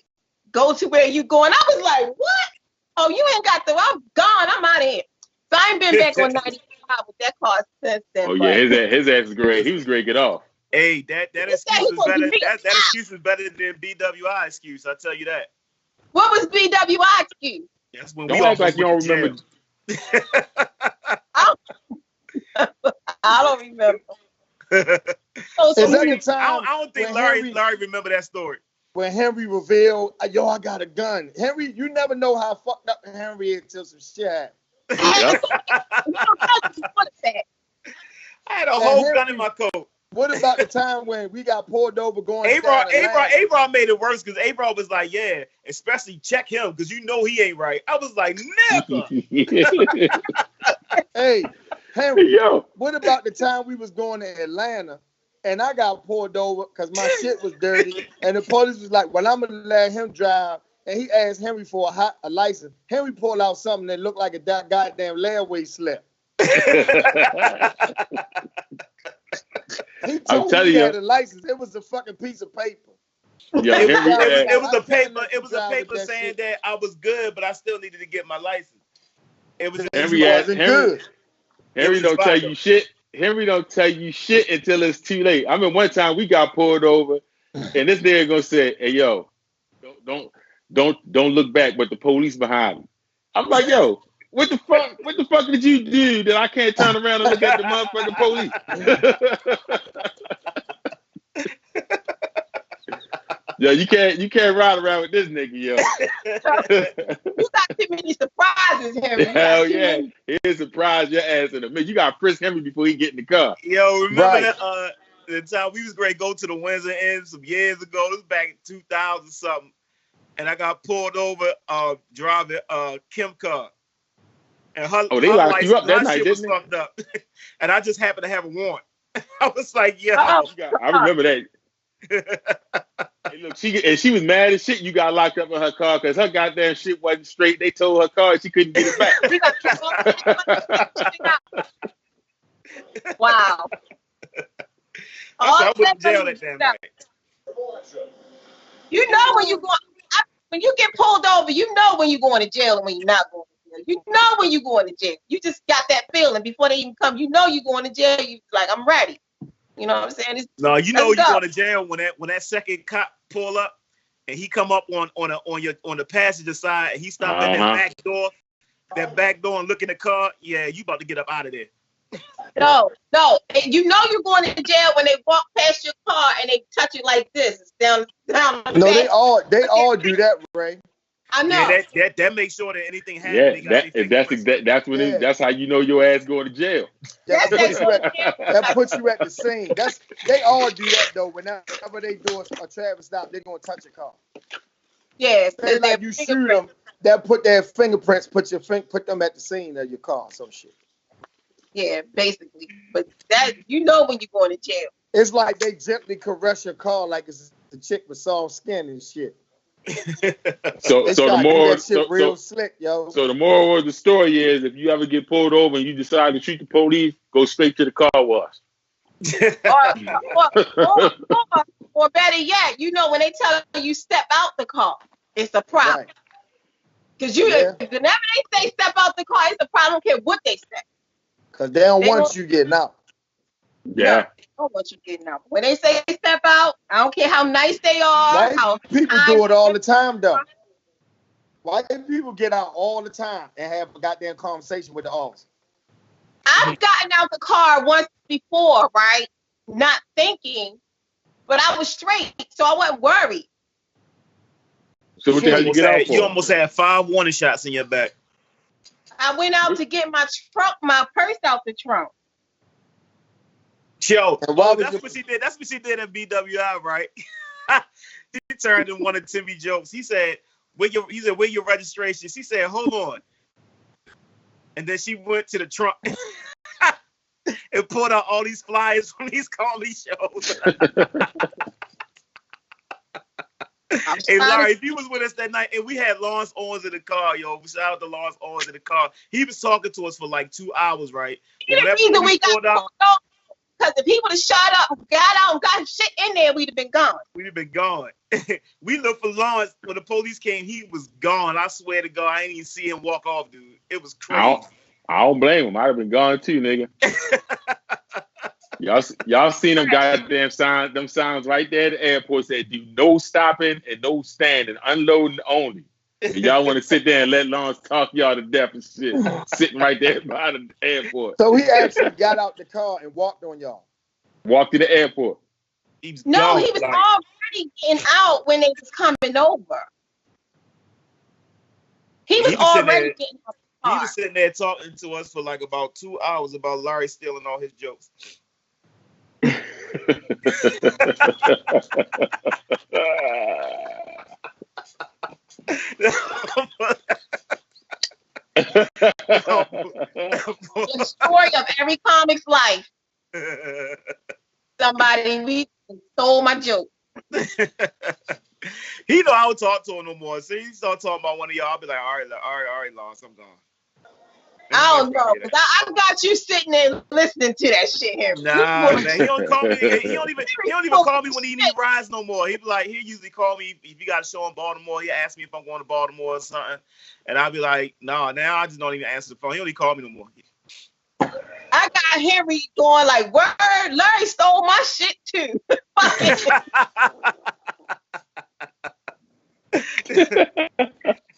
Go to where you going. I was like, what? Oh, you ain't got I'm gone. I'm out of here. So I ain't been back on 95 with that car since then. Oh yeah, his ass is great. He was great. Get off. Hey, that excuse is better. That excuse is better than BWI excuse. I tell you that. What was BWI excuse? That's when don't we act like you don't remember. I don't remember. I don't think Larry remember that story. When Henry revealed, yo, I got a gun. Henry, you never know how fucked up Henry is till some shit happens. I had a whole gun in my coat. What about the time when we got pulled over going? Abram made it worse because Abram was like, yeah, especially check him because you know he ain't right. I was like, never. Hey, Henry, yo, what about the time we was going to Atlanta and I got pulled over because my shit was dirty and the police was like, well, I'm going to let him drive. And he asked Henry for a license. Henry pulled out something that looked like a goddamn layaway slip. He told me he had a license. It was a fucking piece of paper. Yeah, it was a paper. It was a paper saying that I was good, but I still needed to get my license. It was wasn't good. Henry don't tell you shit. Henry don't tell you shit until it's too late. I mean, one time we got pulled over, and this nigga gonna say, "Hey, yo, don't look back," but the police behind me. I'm like, yo. What the fuck did you do that I can't turn around and look at the motherfucking police? Yo, you can't ride around with this nigga, yo. You got too many surprises, Henry. Hell yeah. He'll surprise your ass in a minute. You gotta frisk Henry before he get in the car. Yo, remember that the time we was going to go to the Windsor Inn some years ago? This was back in 2000 something. And I got pulled over driving Kim car. And her locked you up that night, was didn't fucked up. And I just happened to have a warrant. I was like, yeah. I remember that. Hey, look, she was mad as shit you got locked up in her car because her goddamn shit wasn't straight. They told her car and she couldn't get it back. Wow. I went to jail that damn night. You know when you get pulled over, you know when you're going to jail and when you're not going to jail. You know when you're going to jail. You just got that feeling before they even come. You know you're going to jail. You like, I'm ready. You know what I'm saying? No, you know you're going to jail when that second cop pull up and he come up on the passenger side and he stop at that back door and look in the car. Yeah, you about to get up out of there. No. And you know you're going to jail when they walk past your car and they touch it like this. It's down. No, they all do that, Ray. I know. Yeah, that makes sure that anything happens. Yeah, that's how you know your ass going to jail. That puts you at the scene. They all do that though. Whenever they do a traffic stop, they're gonna touch a car. Yes. They like you shoot them. They'll put their fingerprints. Put them at the scene of your car. Some shit. Yeah, basically. But that you know when you're going to jail. It's like they gently caress your car like it's a chick with soft skin and shit. So They so the start moral that shit real slick, yo. So the moral of the story is, if you ever get pulled over and you decide to shoot the police, go straight to the car wash. or better yet, when they tell you step out the car, it's a problem. Because whenever they say step out the car, it's a problem. I don't care what they say. Because they don't want you getting out. Yeah. They don't want you getting out. When they say step out, I don't care how nice they are. White people do it all the time, though. White people get out all the time and have a goddamn conversation with the officer. I've gotten out the car once before, right? Not thinking, but I was straight, so I wasn't worried. So what the hell you get out for? You almost had 5 warning shots in your back. I went out to get my purse out the trunk. Yo, that's what she did. That's what she did at BWI, right? She turned in one of Timmy jokes. He said, where your registration? She said, hold on. And then she went to the trunk and pulled out all these flyers from these comedy shows. Hey, Larry, if you was with us that night and we had Lawrence Owens in the car, yo, shout out to Lawrence Owens in the car. He was talking to us for like 2 hours, right? The reason we got pulled over, because if he would have shot up, got out, and got shit in there, we'd have been gone. We'd have been gone. We looked for Lawrence. When the police came, he was gone. I swear to God, I ain't even see him walk off, dude. It was crazy. I don't blame him. I'd have been gone too, nigga. Y'all seen them goddamn signs? Them signs right there at the airport said, "Do no stopping and no standing, unloading only." And y'all want to sit there and let Lawrence talk y'all to death and shit, sitting right there by the airport. So he actually got out the car and walked on y'all. Walked to the airport. He was already getting out when they was coming over. He was already getting out. He was sitting there talking to us for like about 2 hours about Larry stealing all his jokes. The story of every comic's life. Somebody stole my joke. He know I don't talk to him no more. So he start talking about one of y'all. I'll be like, all right, Lawrence, I'm gone. I don't know, because I got you sitting there listening to that shit here. Nah, man, he don't call me. He don't even call me when he need rides no more. He be like, he usually call me if you got a show in Baltimore. He ask me if I'm going to Baltimore or something, and I'll be like, no. Now I just don't even answer the phone. He don't even call me no more. I got Henry going like, word, Larry stole my shit too.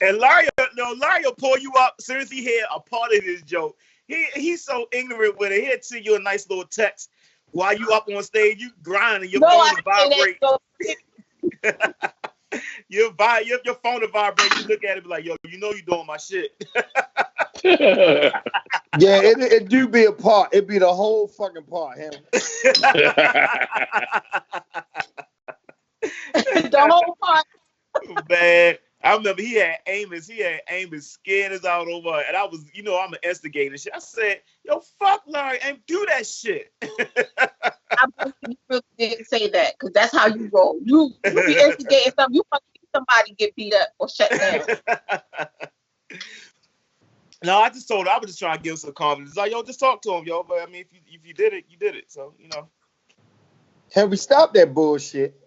And Larry will pull you up as soon as he hear a part of his joke. He's so ignorant with it. He'll send you a nice little text while you up on stage. You grinding, your phone will vibrate. Your phone will vibrate. You look at it and be like, yo, you know you doing my shit. Yeah, it do be a part. It be the whole fucking part, him. The whole part. Man, I remember he had Amos scared us out over, and I was, I'm an instigator. I said, yo, fuck Larry, and do that shit. I really didn't say that, because that's how you roll. You be instigating something. You want to see somebody get beat up or shut down. No, I just told her I was just trying to give him some confidence. Like, yo, just talk to him, yo. But I mean, if you did it, you did it. So, Henry, stop that bullshit.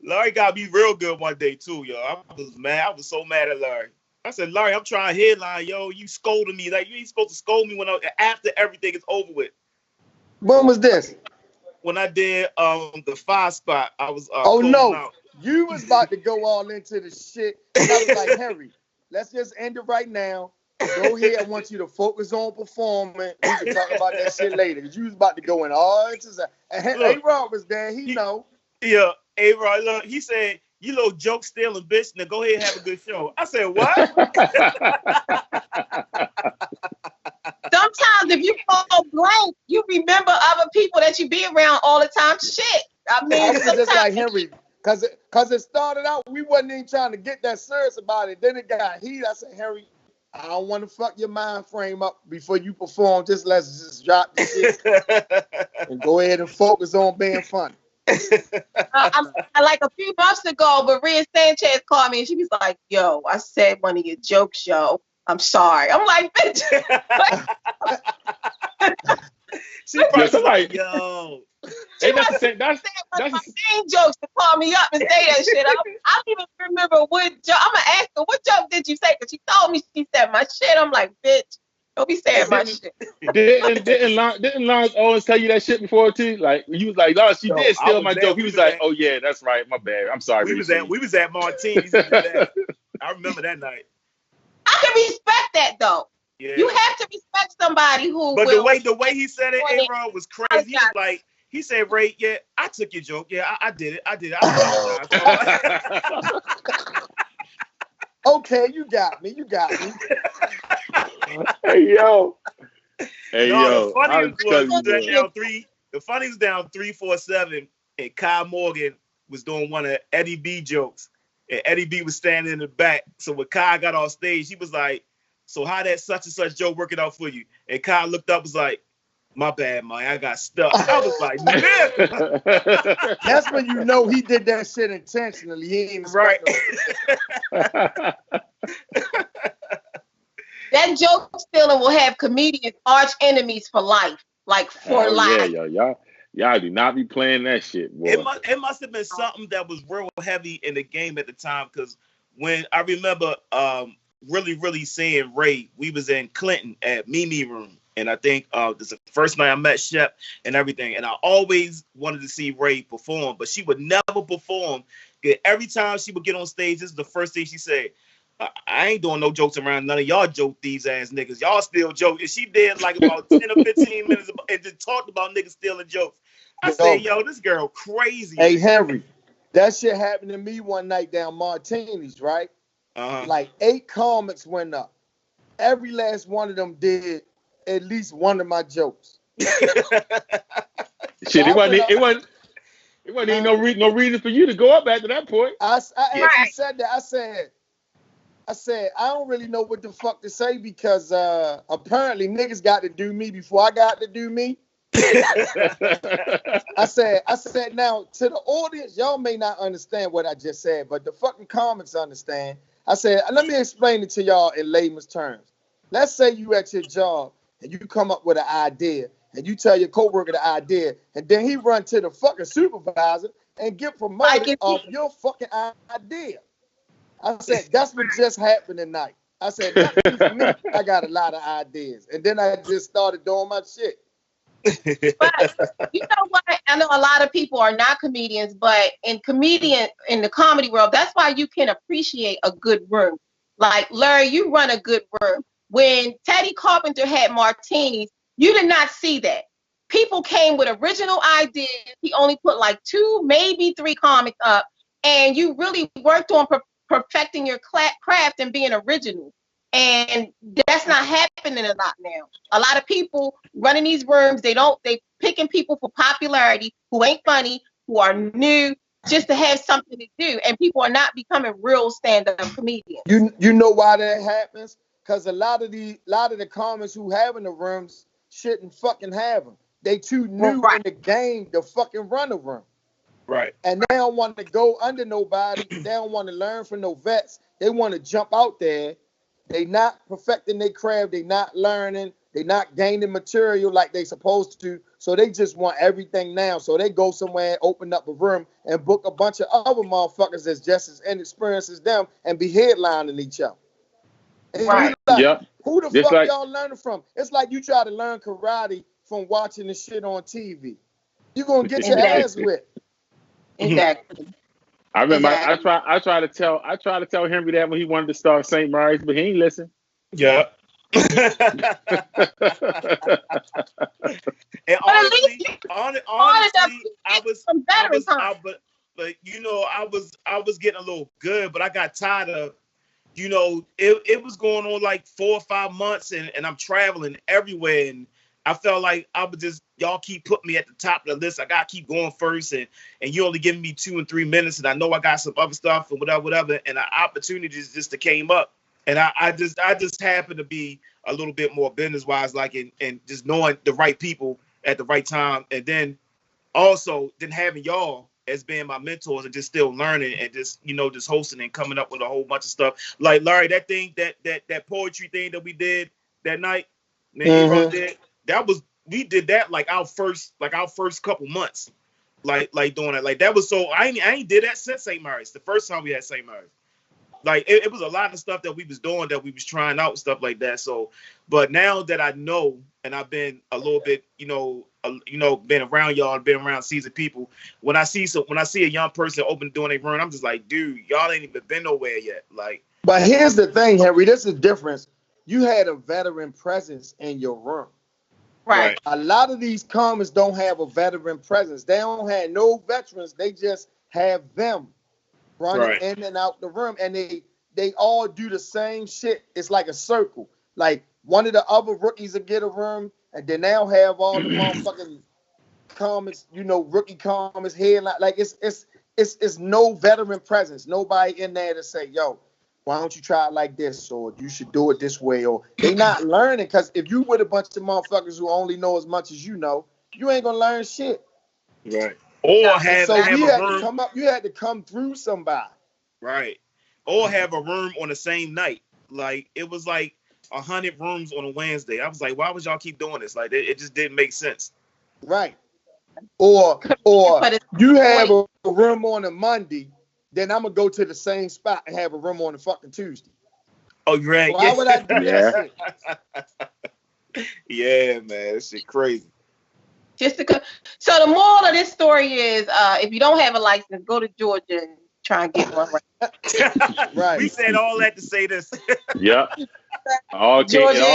Larry got me real good one day too, yo. I was mad. I was so mad at Larry. I said, Larry, I'm trying to headline, yo. You scolded me. Like, you ain't supposed to scold me after everything is over with. When was this? When I did the 5 spot, I was oh no, out. You was about to go all into the shit. And I was like, Henry, let's just end it right now. Go ahead. I want you to focus on performing. We can talk about that shit later. Because you was about to go in all into that. And A-Rod was there. He know. Yeah, A-Rod, look, he said, you little joke stealing bitch. Now go ahead and have a good show. I said, what? Sometimes if you go blank, you remember other people that you be around all the time. Shit. I mean, I was just like Henry. Because it started out, we wasn't even trying to get that serious about it. Then it got heat. I said, Henry, I don't want to fuck your mind frame up before you perform. Let's just drop the shit and go ahead and focus on being funny. I like a few months ago, Maria Sanchez called me and she was like, "Yo, I said one of your jokes, yo. I'm sorry." I'm like, "Bitch." She probably like, "Yo." She must have said one of my main jokes to call me up and say that shit. I don't even remember what joke. I'm gonna ask her, "What joke did you say?" Because she told me she said my shit. I'm like, "Bitch, don't be saying my shit." Didn't Lawrence always tell you that shit before too? Like you was like, "Lawrence, you did steal my joke." He was like, "Oh yeah, that's right, my bad. I'm sorry." We was at Martini's. I remember that night. I can respect that though. Yeah. You have to respect somebody who. But the way he said it, A-Rod, was crazy. He was like, he said, "Ray, yeah, I took your joke. Yeah, I did it. I apologize." Okay, you got me. Hey yo. The funny was down 3-4-7, and Kyle Morgan was doing one of Eddie B jokes, and Eddie B was standing in the back. So when Kyle got off stage, he was like, "So how that such and such joke working out for you?" And Kyle looked up, was like, "My bad, man. I got stuck." I was like, "Man." That's when you know he did that shit intentionally. He ain't right. That joke stealing will have comedians arch enemies for life, like for life. Yeah, y'all do not be playing that shit, boy. It must have been something that was real heavy in the game at the time, because when I remember really seeing Ray, we was in Clinton at Mimi Room, and I think this is the first night I met Shep and everything, and I always wanted to see Ray perform, but she would never perform. Every time she would get on stage, this is the first thing she said: "I ain't doing no jokes around none of y'all joke these ass niggas. Y'all still joke." And she did like about 10 or 15 minutes and just talked about niggas stealing jokes. I said, "Yo, this girl crazy." Hey, Henry, that shit happened to me one night down Martini's, right? Like 8 comics went up. Every last one of them did at least one of my jokes. Shit, it wasn't even no reason for you to go up after that point. I actually said that. I said, I don't really know what the fuck to say, because apparently niggas got to do me before I got to do me. I said, now to the audience, y'all may not understand what I just said, but the fucking comics understand. I said, let me explain it to y'all in layman's terms. Let's say you at your job and you come up with an idea and you tell your coworker the idea, and then he run to the fucking supervisor and get promoted off your fucking idea. I said, that's what just happened tonight. I said, luckily for me, I got a lot of ideas. And then I just started doing my shit. But you know what? I know a lot of people are not comedians, but in the comedy world, that's why you can appreciate a good room. Like, Larry, you run a good room. When Teddy Carpenter had Martini's, you did not see that. People came with original ideas. He only put like 2, maybe 3 comics up, and you really worked on perfecting your craft and being original. And that's not happening a lot now. A lot of people running these rooms, they picking people for popularity who ain't funny, who are new, just to have something to do. And people are not becoming real stand-up comedians. You know why that happens? Because a lot of the comics who have in the rooms shouldn't fucking have them. They too new in the game to fucking run a room. Right. And they don't want to go under nobody. They don't want to learn from no vets. They want to jump out there. They not perfecting their craft. They not learning. They not gaining material like they supposed to. So they just want everything now. So they go somewhere and open up a room and book a bunch of other motherfuckers that's just as inexperienced as them and be headlining each other. And right. Who the fuck y'all learning from? It's like you try to learn karate from watching the shit on TV. You're gonna get your ass whipped. Exactly. I remember I tried to tell Henry that when he wanted to start St. Mary's, but he ain't listen. Yeah. And honestly, I was getting a little good, but I got tired of, it was going on like 4 or 5 months, and I'm traveling everywhere, and I felt like I would just, y'all keep putting me at the top of the list. I gotta keep going first, and you only giving me 2 and 3 minutes, and I know I got some other stuff and whatever, and the opportunities just came up, and I just happened to be a little bit more business wise, like and just knowing the right people at the right time, and then also then having y'all as being my mentors and just still learning and just just hosting and coming up with a whole bunch of stuff. Like Larry, that thing that poetry thing that we did that night, man, did we did that like our first couple months, like doing it. Like that was so I ain't did that since St. Mary's. The first time we had St. Mary's. Like it was a lot of stuff that we was doing, that we was trying out, stuff like that. So, but now that I know, and I've been a little bit, been around y'all, been around seasoned people. When I see a young person doing a run, I'm just like, dude, y'all ain't even been nowhere yet. Like, but here's the thing, Henry. This is the difference. You had a veteran presence in your room. Right. A lot of these comics don't have a veteran presence. They don't have no veterans. They just have them running in and out the room, and they all do the same shit. It's like a circle. Like one of the other rookies will get a room, and then they'll have all the motherfucking comics, rookie comics here. Like it's no veteran presence. Nobody in there to say, yo, why don't you try it like this, or you should do it this way, or they not learning. Because if you with a bunch of motherfuckers who only know as much as you know, you ain't gonna learn shit. Right. Or have a room. You had to come through somebody. Right. Or have a room on the same night. Like it was like 100 rooms on a Wednesday. I was like, why would y'all keep doing this? Like it just didn't make sense. Right. Or you have a room on a Monday, then I'm gonna go to the same spot and have a room on a fucking Tuesday. Oh, you're right. Why would I do that shit? Yeah, man, that shit crazy. So the moral of this story is, if you don't have a license, go to Georgia and try and get one. Right. We said all that to say this. Yep. It all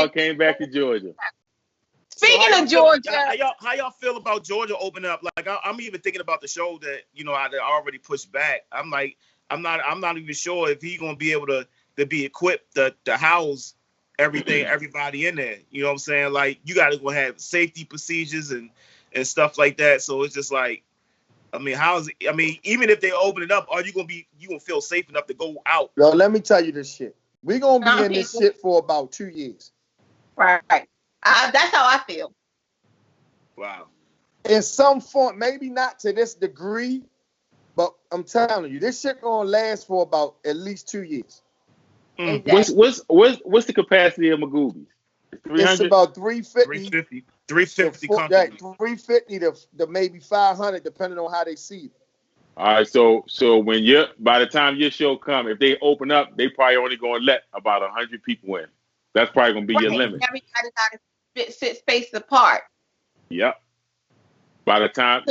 came back to Georgia. Speaking of Georgia, how y'all feel about Georgia opening up? Like I'm even thinking about the show that I already pushed back. I'm like, I'm not even sure if he's gonna be able to be equipped to house everybody in there. You know what I'm saying? Like you got to go have safety procedures and stuff like that. So it's just like, I mean, even if they open it up, you gonna feel safe enough to go out? Yo, let me tell you this shit. We're gonna be in this shit for about 2 years. Right. That's how I feel. Wow. In some form, maybe not to this degree, but I'm telling you, this shit gonna last for about at least 2 years. Exactly. What's the capacity of Magoobies? It's about 350. 350 350 to maybe 500, depending on how they see it. All right, so by the time your show come, if they open up, they probably only gonna let about 100 people in. That's probably gonna be your limit. Everybody got to sit spaced apart. Yep. By the time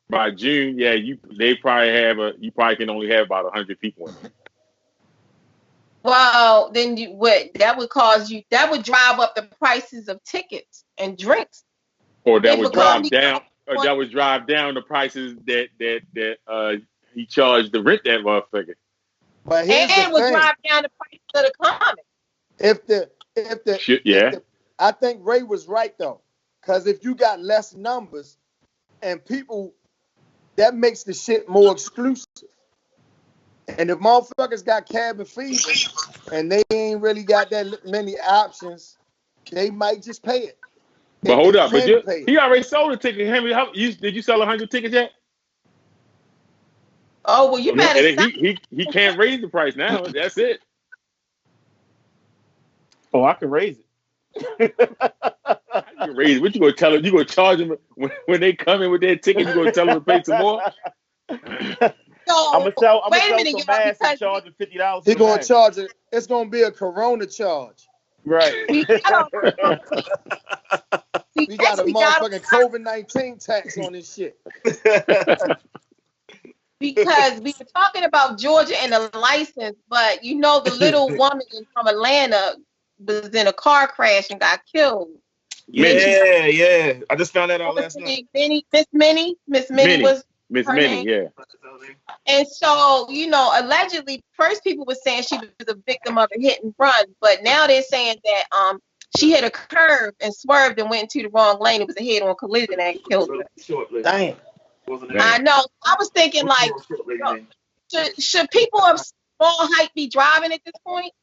by June, you probably can only have about 100 people in it. Well, then that would drive up the prices of tickets and drinks. Or that would drive down the prices that he charged to rent that motherfucker. But here's and would drive down the prices of the comics. I think Ray was right though, because if you got less numbers and people, that makes the shit more exclusive. And if motherfuckers got cabin fever and they ain't really got that many options, they might just pay it. But hold up, he already sold a ticket. Henry, did you sell 100 tickets yet? Oh well, you better. He can't raise the price now. That's it. Oh, I can raise it. You can raise it. What you gonna tell him? You gonna charge them when they come in with their ticket? You gonna tell them to pay some more? So, I'm gonna sell minute, some masks and charge them $50. He gonna charge it. It's gonna be a Corona charge. Right. We got a motherfucking COVID-19 tax on this shit. Because we were talking about Georgia and the license, but the little woman from Atlanta was in a car crash and got killed. Yeah. I just found that out last night. Miss Minnie was Miss her Minnie, name. yeah. And so, allegedly, first people were saying she was a victim of a hit and run, but now they're saying that she hit a curve and swerved and went into the wrong lane. It was a head-on collision and killed her. Damn. I know. I was thinking, like, should people of small height be driving at this point?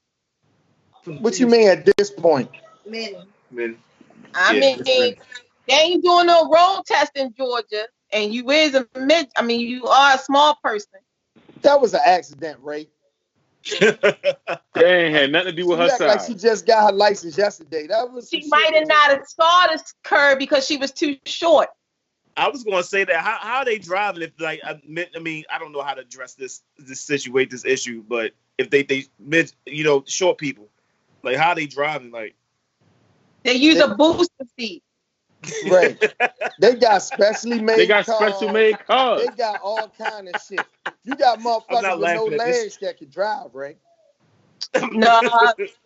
What you mean at this point? I mean, they ain't doing no road test in Georgia. and you is a mid. I mean, you are a small person. That was an accident, Ray. That ain't had nothing to do with her act like size. she just got her license yesterday. That was She might have not have saw the curve because she was too short. I was going to say that. How are they driving? If like, I mean, I don't know how to address this situation, this issue, but if they short people, like how are they driving? Like they use a booster seat. Right. They got specially made. They got special made cars. They got all kind of shit. You got motherfuckers with no legs that can drive, right? No,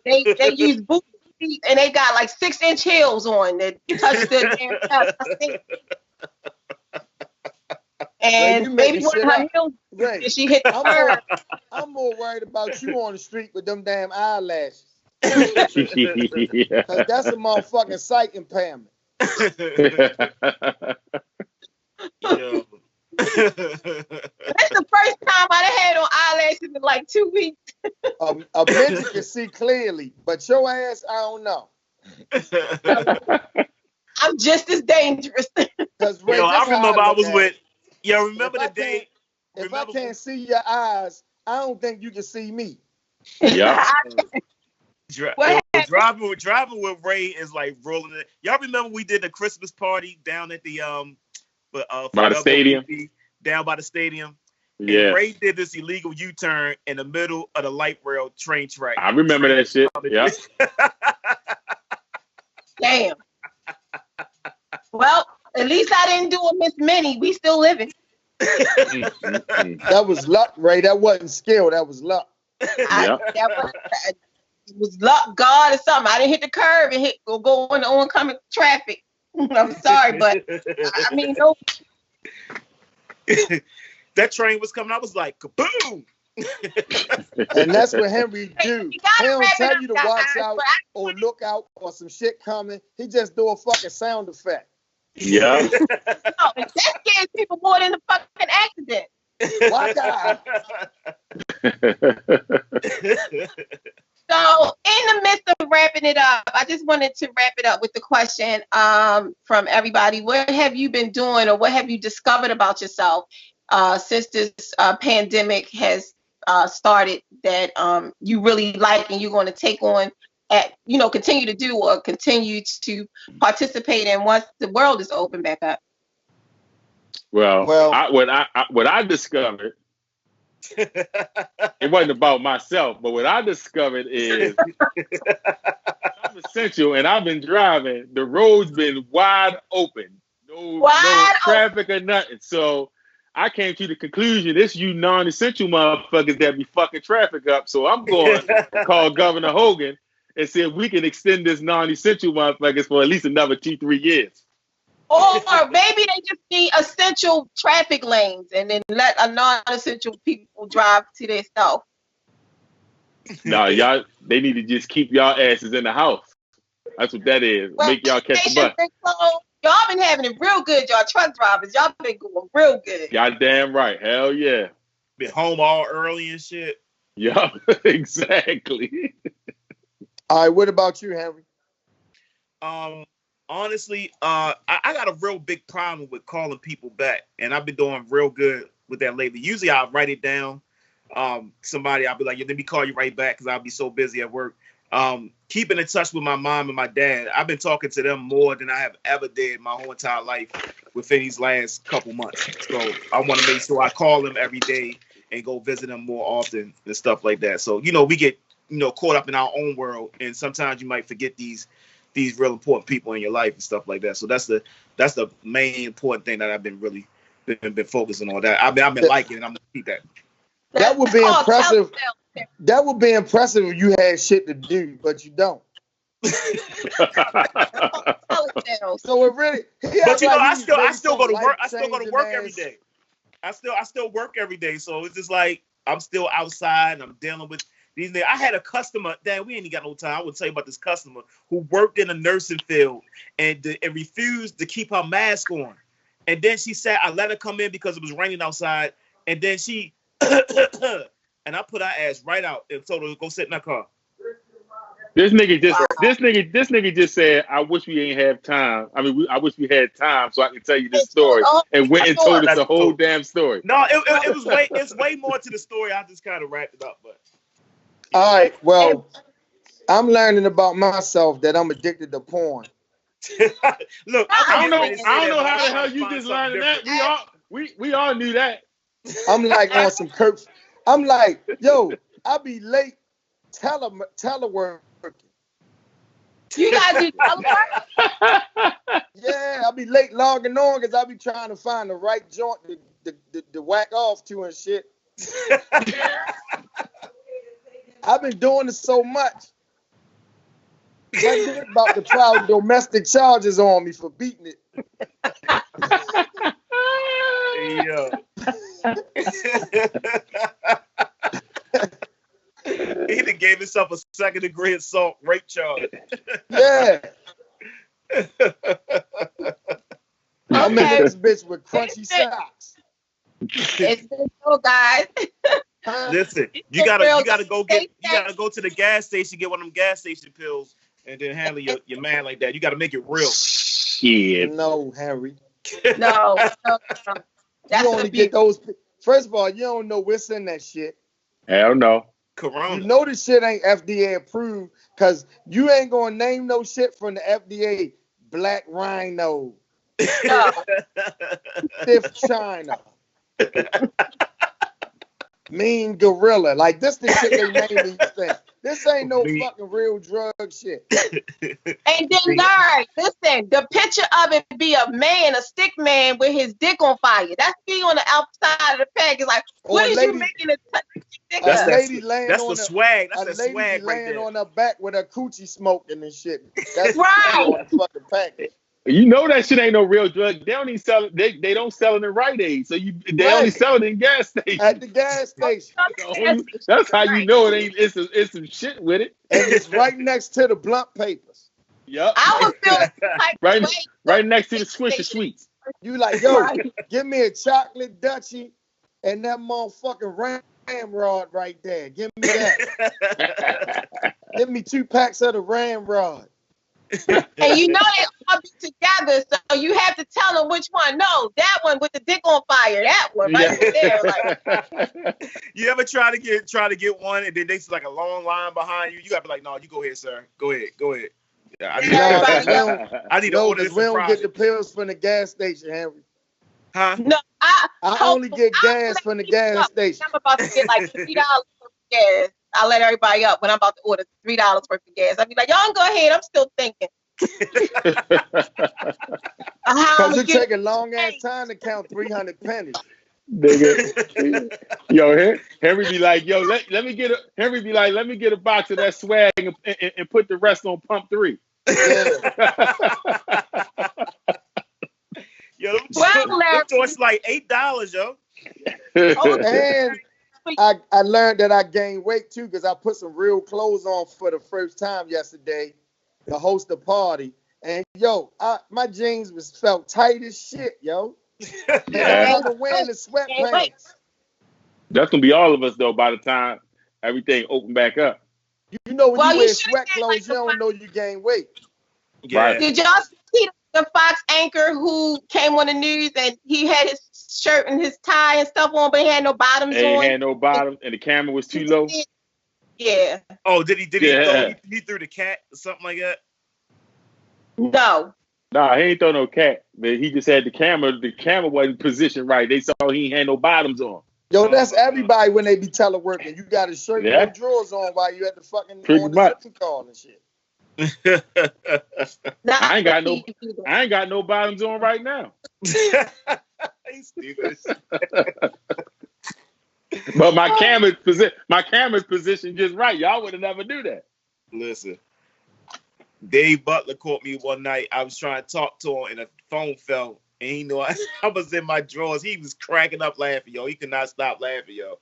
they use booster seats and they got like 6-inch heels on that touch the damn chest. And maybe one of her heels, right. She hit the curb. I'm more worried about you on the street with them damn eyelashes. Because that's a motherfucking sight impairment. Yo. That's the first time I had on eyelashes in like 2 weeks. A midget can see clearly, but your ass, I don't know. I'm just as dangerous. Yo, I remember I was with. Yo, remember the day? If I can't see your eyes, I don't think you can see me. Yeah. Driving with Ray is like rolling it. Y'all remember we did the Christmas party down at the by the stadium? Down by the stadium. Yeah. And Ray did this illegal U-turn in the middle of the light rail train track. I remember that shit. Yeah. Damn. Well, at least I didn't do a Miss Minnie. We still living. That was luck, Ray. That wasn't skill. That was luck. It was luck, God, or something. I didn't hit the curve and go in the oncoming traffic. I'm sorry, but I mean, no. That train was coming. I was like, kaboom! And that's what Henry do. He don't tell you to watch out or look out or some shit coming. He just do a fucking sound effect. Yeah. No, that scares people more than the fucking accident. Why God? So, in the midst of wrapping it up, I just wanted to wrap it up with the question from everybody. What have you been doing or what have you discovered about yourself since this pandemic has started that you really like and you're going to take on continue to do or continue to participate in once the world is open back up? Well, what I discovered, it wasn't about myself, but what I discovered is I'm essential and I've been driving. The road's been wide open. No traffic or nothing. So I came to the conclusion, it's you non-essential motherfuckers that be fucking traffic up. So I'm going to call Governor Hogan and see if we can extend this non-essential motherfuckers for at least another 2-3 years. Or maybe they just need essential traffic lanes and then let a non-essential people drive to their stuff. No, y'all, they need to just keep y'all asses in the house. That's what that is. Well, make y'all catch the bus. Y'all been having it real good, y'all truck drivers. Y'all been going real good. Y'all damn right. Hell yeah. Been home all early and shit. Yeah, exactly. All right, what about you, Henry? Honestly, I got a real big problem with calling people back, and I've been doing real good with that lately. Usually I'll write it down. Somebody, I'll be like, yeah, let me call you right back because I'll be so busy at work. Keeping in touch with my mom and my dad, I've been talking to them more than I have ever did my whole entire life within these last couple months. So I want to make sure I call them every day and go visit them more often and stuff like that. So, we get, caught up in our own world, and sometimes you might forget these real important people in your life and stuff like that. So that's the main important thing that I've been really been focusing on. That I've been liking, and I'm gonna keep that. That would be impressive. That would be impressive if you had shit to do, but you don't. So it really. But I still go to work. I still go to work every day. I still work every day. So it's just like I'm still outside and I'm dealing with these things. I had a customer. Damn, we ain't got no time. I would tell you about this customer who worked in a nursing field and refused to keep her mask on. And then she said, I let her come in because it was raining outside. And then she. And I put her ass right out and told her to go sit in her car. This nigga just said, "I wish we ain't have time. I mean, I wish we had time so I can tell you this story." And went and told us the whole damn story. No, it was way. It's way more to the story. I just kind of wrapped it up, but. All right. Well, I'm learning about myself that I'm addicted to porn. Look, I don't know how the hell you just learned that. We all knew that. I'm like on some curves. I'm like, yo, I be late telework. You gotta do telework? Yeah, I be late logging on because I be trying to find the right joint to whack off to and shit. I've been doing it so much. Like about to file domestic charges on me for beating it. Yeah. He done gave himself a second-degree assault rape charge. Yeah. I'm in this bitch with crunchy socks. It's been so, guys. Listen, you gotta go to the gas station, get one of them gas station pills, and then handle your man like that. You gotta make it real. Shit. No, Henry. No. You only get those. First of all, you don't know what's in that shit. Hell no. Corona. You know this shit ain't FDA approved because you ain't gonna name no shit from the FDA. Black rhino. No. Stiff China. Mean gorilla. Like this the shit they name these things. This ain't no fucking real drug shit. And then, Larry, listen, the picture of it be a man, a stick man with his dick on fire. That's me on the outside of the pack. It's like, what is you making a dick That's of? the swag. That's the swag right there. Laying on her back with her coochie smoking and shit. That's right. On the fucking package. You know that shit ain't no real drug. They don't even sell it. They don't sell it in Rite Aid. So they only sell it in gas stations. At the gas station. That's how you know it ain't. It's some shit with it. And it's right next to the blunt papers. Yep. I was feeling right next to the Swisher Sweets. You like, yo, give me a chocolate Dutchie and that motherfucking ramrod right there. Give me that. Give me 2 packs of the ramrod. And you know they all be together, so you have to tell them which one. No, that one with the dick on fire. That one right there. Like. You ever try to get one and then there's like a long line behind you? You gotta be like, no, you go ahead, sir. Go ahead. Yeah, I need to order this. We don't get the pills from the gas station, Henry. Huh? No, I only get gas from the gas station. I'm about to get like $3 worth of gas. I let everybody up when I'm about to order $3 worth of gas. I'll be like, y'all go ahead. I'm still thinking. Because it take a long ass time to count 300 pennies. Nigga. Yo, Henry be like, yo, let me get a box of that swag and put the rest on pump 3. Yeah. Yo, them joints like $8, yo. And I learned that I gained weight too because I put some real clothes on for the first time yesterday to host a party. And yo, my jeans felt tight as shit, yo. Yeah. I was wearing the sweatpants. That's gonna be all of us though by the time everything open back up. You know when you wear sweat clothes, you don't know you gain weight. Yeah. Right. Did y'all see the Fox anchor who came on the news and he had his shirt and his tie and stuff on, but he had no bottoms on? He had no bottoms and the camera was too low. Yeah. Oh, did he threw the cat or something like that? No. Nah, he ain't throw no cat, but he just had the camera. The camera wasn't positioned right. They saw he ain't had no bottoms on. Yo, that's everybody when they be teleworking. You got a shirt and no drawers on while you at the fucking on the shipping call and shit. I ain't got no bottoms on right now. He's stupid. But my camera's positioned just right. Y'all would have never do that. Listen, Dave Butler caught me one night. I was trying to talk to him and the phone fell. And he knew I was in my drawers. He was cracking up laughing, yo. He could not stop laughing, yo.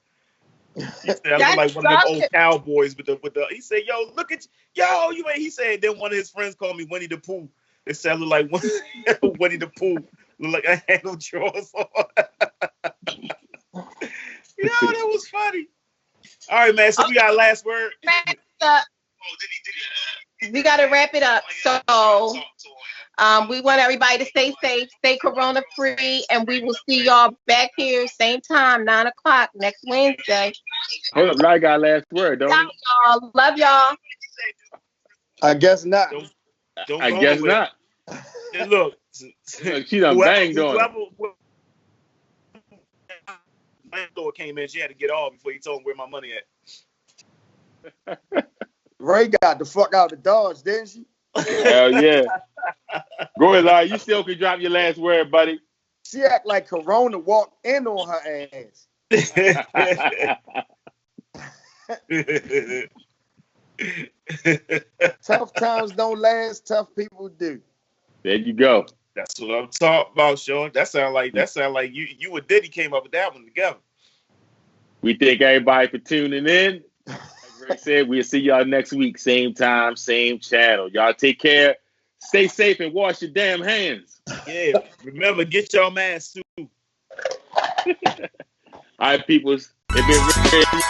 He said I look like one of them old cowboys with the. He said, "Yo, look at yo, you ain't." He said. Then one of his friends called me Winnie the Pooh. They said I look like Winnie the Pooh. Look like I had no drawers on. Yo, that was funny. All right, man. So we got a last word. we got to wrap it up. So we want everybody to stay safe, stay corona free, and we will see y'all back here same time, 9:00 next Wednesday. Hold up, Larry got last word, don't he? Y'all. Love y'all. I guess not. I guess not. And look, She done banged on it. Landlord came in, she had to get off before he told him where my money at. Ray got the fuck out of Dodge, didn't she? Hell yeah. Go ahead, Larry. You still can drop your last word, buddy. She act like Corona walked in on her ass. Tough times don't last, tough people do. There you go. That's what I'm talking about, Sean. That sound like you and Diddy came up with that one together. We thank everybody for tuning in. Like Ray said, we'll see y'all next week. Same time, same channel. Y'all take care. Stay safe and wash your damn hands. Yeah. Remember, get your mask too. All right, peoples. It been